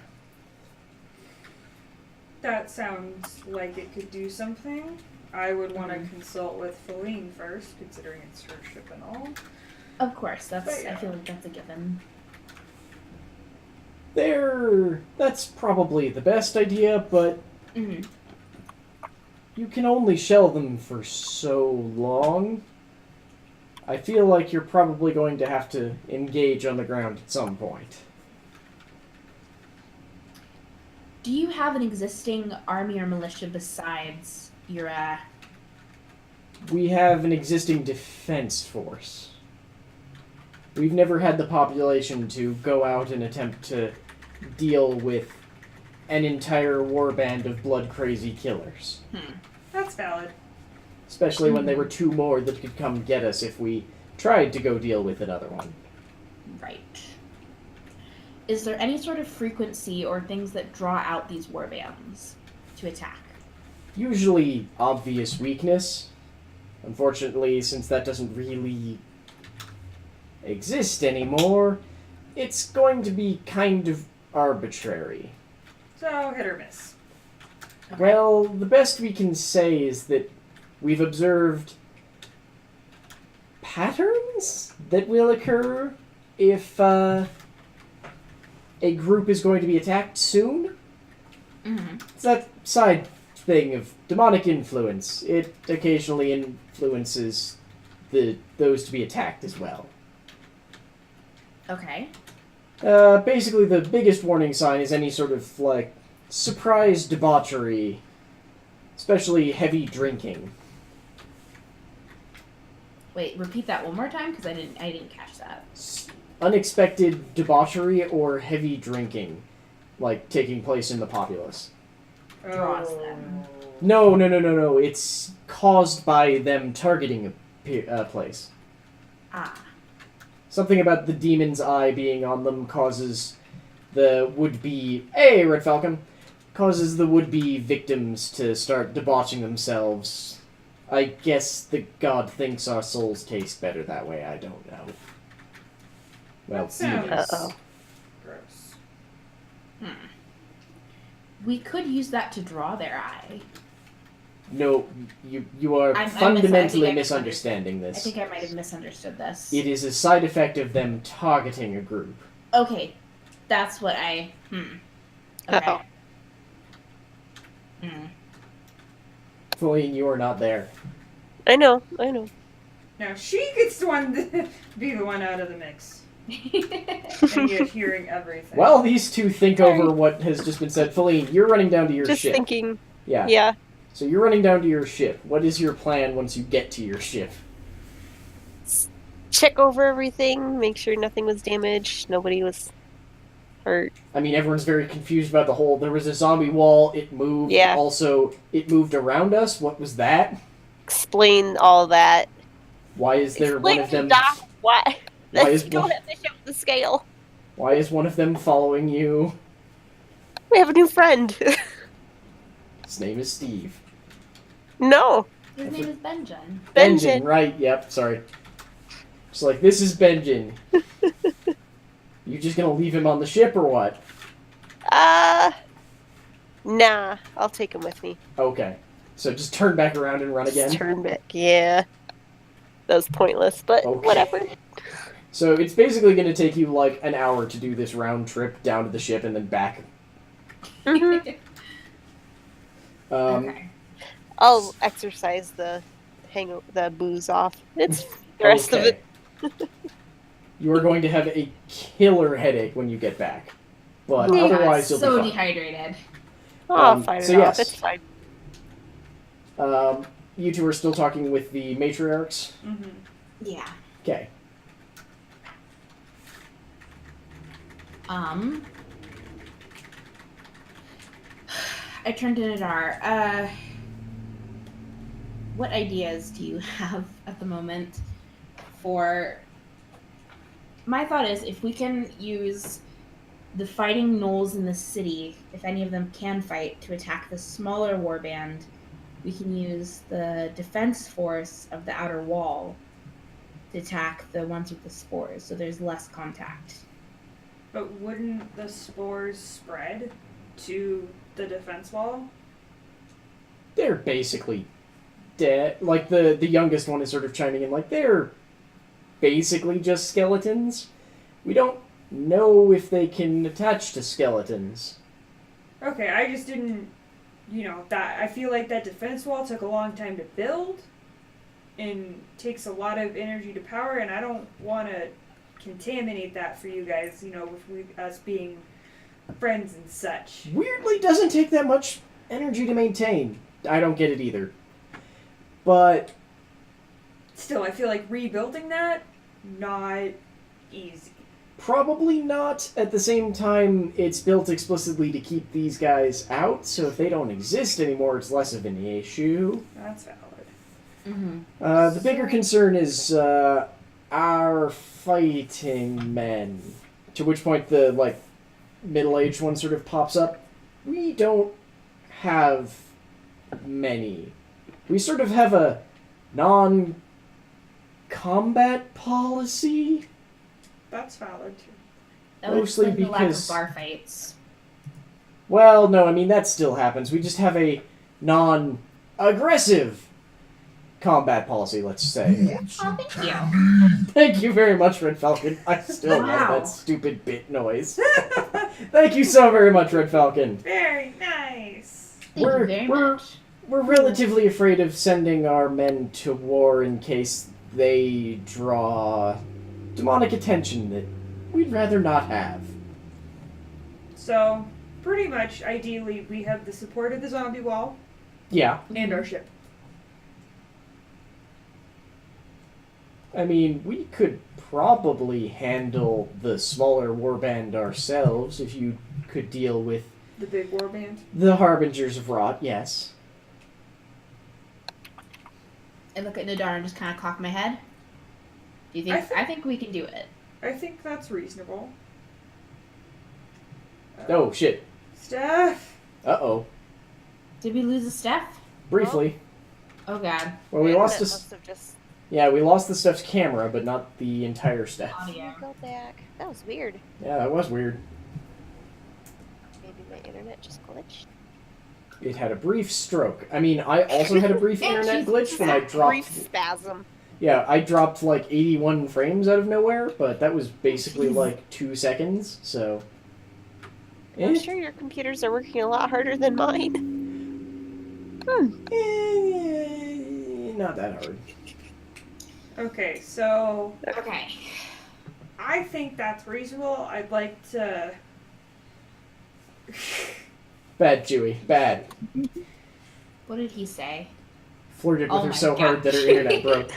That sounds like it could do something. I would want to consult with Feline first, considering it's her ship and all. Of course, But yeah. I feel like that's a given. That's probably the best idea, but Mm-hmm. you can only shell them for so long. I feel like you're probably going to have to engage on the ground at some point. Do you have an existing army or militia besides your, We have an existing defense force. We've never had the population to go out and attempt to deal with an entire warband of blood-crazy killers. That's valid. Especially when there were two more that could come get us if we tried to go deal with another one. Right. Is there any sort of frequency or things that draw out these warbands to attack? Usually obvious weakness. Unfortunately, since that doesn't really exist anymore, it's going to be kind of arbitrary. So, hit or miss. Okay. Well, the best we can say is that we've observed patterns that will occur if a group is going to be attacked soon. Mm-hmm. It's that side thing of demonic influence. It occasionally influences those to be attacked as well. Okay. Basically, the biggest warning sign is any sort of, like, surprise debauchery, especially heavy drinking. Wait, repeat that one more time because I didn't catch that. Unexpected debauchery or heavy drinking, like, taking place in the populace. Draws them. No. It's caused by them targeting a place. Ah. Something about the demon's eye being on them causes the would-be... Hey, Red Falcon! Causes the would-be victims to start debauching themselves. I guess the god thinks our souls taste better that way, I don't know. Well, That sounds demons. gross. We could use that to draw their eye. No, you are I fundamentally think I misunderstanding I this. think I might have misunderstood this. It is a side effect of them targeting a group. Okay. That's what I... Okay. Uh-oh. Feline, you are not there. I know. Now she gets the one to be the one out of the mix. and yet hearing everything. While these two think over what has just been said, Feline, you're running down to your Just ship. thinking. Yeah. Yeah. So you're running down to your ship. What is your plan once you get to your ship? Check over everything, make sure nothing was damaged, nobody was hurt. I mean, everyone's very confused about the whole. There was a zombie wall. It moved. Yeah. Also, it moved around us. What was that? Explain all that. Why is there one of them? Doc, why? Why is Don't one? have to show the scale. Why is one of them following you? We have a new friend. His name is Steve. No. His name is Benjen. Benjen, right? Yep. Sorry. It's like, this is Benjen. You just gonna leave him on the ship or what? Nah. I'll take him with me. Okay. So just turn back around and run again? Just turn back. Yeah. That was pointless, but Okay. whatever. So it's basically gonna take you like an hour to do this round trip down to the ship and then back. Mm-hmm. Okay. I'll exercise the booze off. It's the rest of it. You are going to have a killer headache when you get back. But Yeah, otherwise you'll so be fine. dehydrated. I'll fight so it off. yes. It's fine. You two are still talking with the matriarchs? Mm-hmm. Yeah. Okay. I turned to Nadar. What ideas do you have at the moment for... My thought is, if we can use the fighting gnolls in the city, if any of them can fight, to attack the smaller warband, we can use the defense force of the outer wall to attack the ones with the spores, so there's less contact. But wouldn't the spores spread to the defense wall? They're basically dead. Like, the youngest one is sort of chiming in, like, they're basically just skeletons. We don't know if they can attach to skeletons. Okay, I just didn't, that I feel like that defense wall took a long time to build and takes a lot of energy to power, and I don't want to contaminate that for you guys, with us being friends and such. Weirdly, doesn't take that much energy to maintain. I don't get it either. But Still, I feel like rebuilding that, not easy. probably not. At the same time, it's built explicitly to keep these guys out, so if they don't exist anymore, it's less of an issue. That's valid. Mm-hmm. The bigger concern is our fighting men. To which point the middle-aged one sort of pops up. We don't have many. We sort of have a non-combat policy. That's valid, too. That would Mostly explain the lack of because- bar fights. Well, no, I mean, that still happens. We just have a non-aggressive combat policy, let's say. Oh, thank you. Thank you very much, Red Falcon. I still love Wow. that stupid bit noise. Thank you so very much, Red Falcon. Very nice. Thank you very much. We're relatively afraid of sending our men to war in case they draw demonic attention that we'd rather not have. So, pretty much, ideally, we have the support of the zombie wall Yeah. and our ship. I mean, we could probably handle the smaller warband ourselves if you could deal with The big warband. the Harbingers of Rot, yes. I look at Nadar and just kind of cock my head. Do you think? I think we can do it. I think that's reasonable. Oh, shit. Steph! Uh-oh. Did we lose a Steph? Briefly. Oh God. Well, we lost Internet this. must have just... Yeah, we lost the Steph's camera, but not the entire Steph. Audio. Go back. That was weird. Yeah, that was weird. Maybe my internet just glitched. It had a brief stroke. I mean, I also had a brief And internet she's glitch when I dropped... Brief spasm. Yeah, I dropped like 81 frames out of nowhere, but that was basically like 2 seconds, so... I'm sure your computers are working a lot harder than mine. Not that hard. Okay, so Okay. I I think that's reasonable. I'd like to... Bad, Chewie. Bad. What did he say? Flirted with Oh her my so hard that her gosh. internet broke.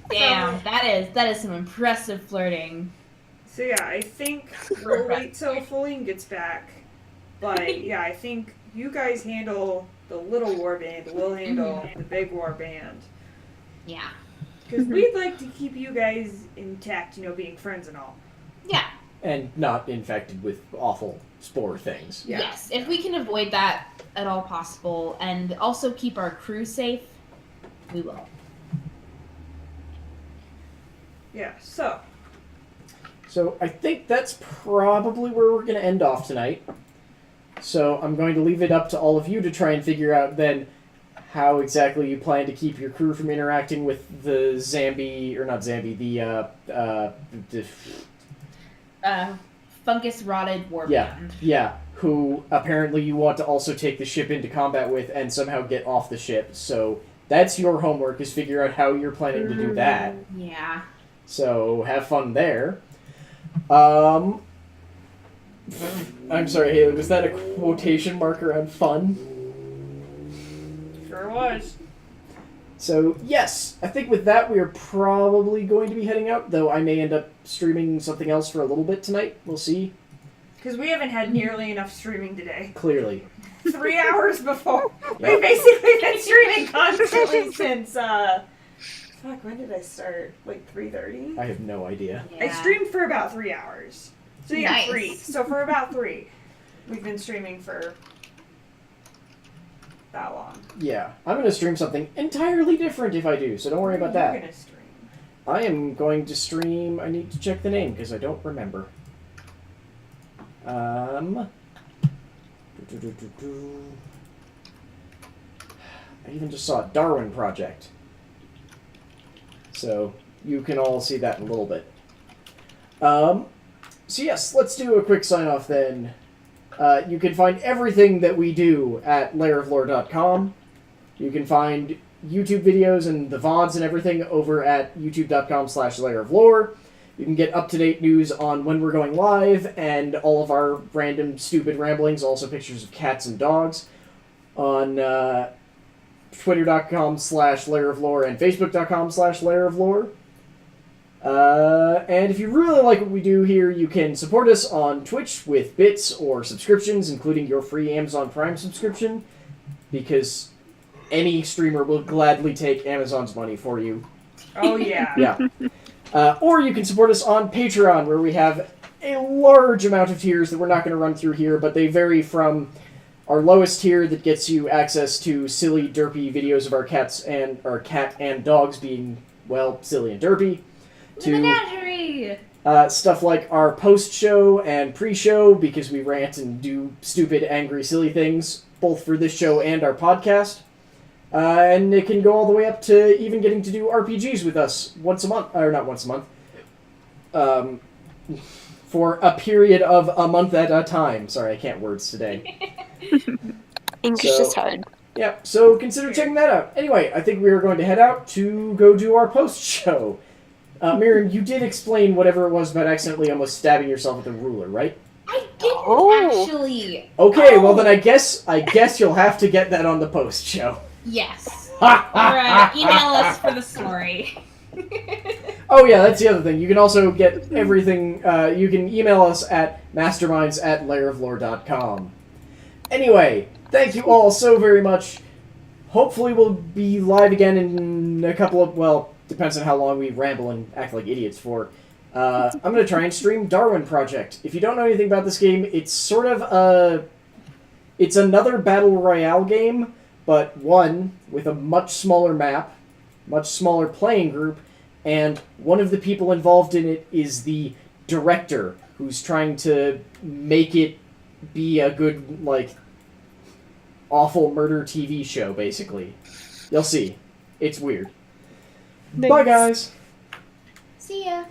Damn, that is some impressive flirting. So yeah, I think we'll wait till Feline gets back. But yeah, I think you guys handle the little warband, we'll handle the big warband. Yeah. Because we'd like to keep you guys intact, being friends and all. Yeah. And not infected with awful spore things. Yeah. Yes, if we can avoid that at all possible, and also keep our crew safe, we will. Yeah, so I think that's probably where we're going to end off tonight. So I'm going to leave it up to all of you to try and figure out then how exactly you plan to keep your crew from interacting with the Fungus-rotted warband. Yeah, who apparently you want to also take the ship into combat with and somehow get off the ship. So that's your homework, is figure out how you're planning to do that. Yeah. So have fun there. I'm sorry, Haley, was that a quotation mark around fun? sure was. So, yes, I think with that we are probably going to be heading out, though I may end up streaming something else for a little bit tonight. We'll see. Because we haven't had nearly enough streaming today. Clearly. 3 hours before. Yep. We've basically been streaming constantly since, when did I start? Like 3:30? I have no idea. Yeah. I streamed for about 3 hours. So yeah, Nice. 3. So for about 3. We've been streaming for that long. Yeah, I'm going to stream something entirely different if I do, so don't worry about You're that. gonna stream. I am going to stream... I need to check the name, because I don't remember. I even just saw it. Darwin Project. So, you can all see that in a little bit. So yes, let's do a quick sign-off then. You can find everything that we do at layeroflore.com. You can find YouTube videos and the VODs and everything over at youtube.com/layeroflore. You can get up-to-date news on when we're going live and all of our random stupid ramblings, also pictures of cats and dogs, on twitter.com/layeroflore and facebook.com/layeroflore. And if you really like what we do here, you can support us on Twitch with bits or subscriptions, including your free Amazon Prime subscription, because any streamer will gladly take Amazon's money for you. Oh yeah. Yeah. Or you can support us on Patreon, where we have a large amount of tiers that we're not going to run through here, but they vary from our lowest tier that gets you access to silly, derpy videos of our cat and dogs being, well, silly and derpy, The menagerie! stuff like our post-show and pre-show, because we rant and do stupid, angry, silly things, both for this show and our podcast. And it can go all the way up to even getting to do RPGs with us once a month, or not once a month, for a period of a month at a time. Sorry, I can't words today. English is hard. Yeah, so consider checking that out. Anyway, I think we are going to head out to go do our post-show. Miriam, you did explain whatever it was about accidentally almost stabbing yourself with a ruler, right? I didn't actually. Okay, well then I guess you'll have to get that on the post-show. Yes. Alright, email us for the story. Oh yeah, that's the other thing. You can also get everything, you can email us at masterminds@layeroflore.com. Anyway, thank you all so very much. Hopefully we'll be live again in a couple of, well, depends on how long we ramble and act like idiots for. I'm going to try and stream Darwin Project. If you don't know anything about this game, it's sort of it's another Battle Royale game, but one with a much smaller map, much smaller playing group, and one of the people involved in it is the director, who's trying to make it be a good, like, awful murder TV show, basically. You'll see. It's weird. Nice. Bye, guys! See ya.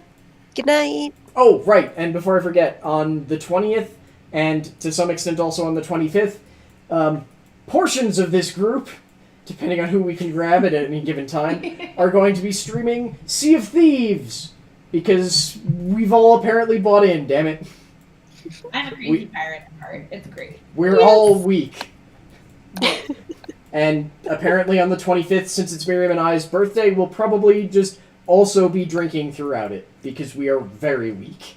Good night. Oh, right, and before I forget, on the 20th, and to some extent also on the 25th, portions of this group, depending on who we can grab at any given time, are going to be streaming Sea of Thieves, Because we've all apparently bought in, damn it. I'm a crazy pirate at heart. It's great. We're all weak. And apparently on the 25th, since it's Miriam and I's birthday, we'll probably just also be drinking throughout it. Because we are very weak.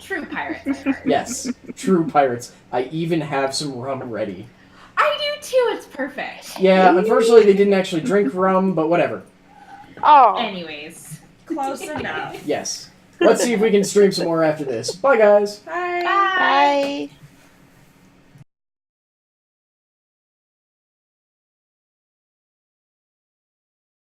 True pirates at heart. Yes, true pirates. I even have some rum ready. I do too. It's perfect. Yeah, unfortunately they didn't actually drink rum, but whatever. Oh. Anyways. Close enough. Yes. Let's see if we can stream some more after this. Bye, guys. Bye. Bye. Bye.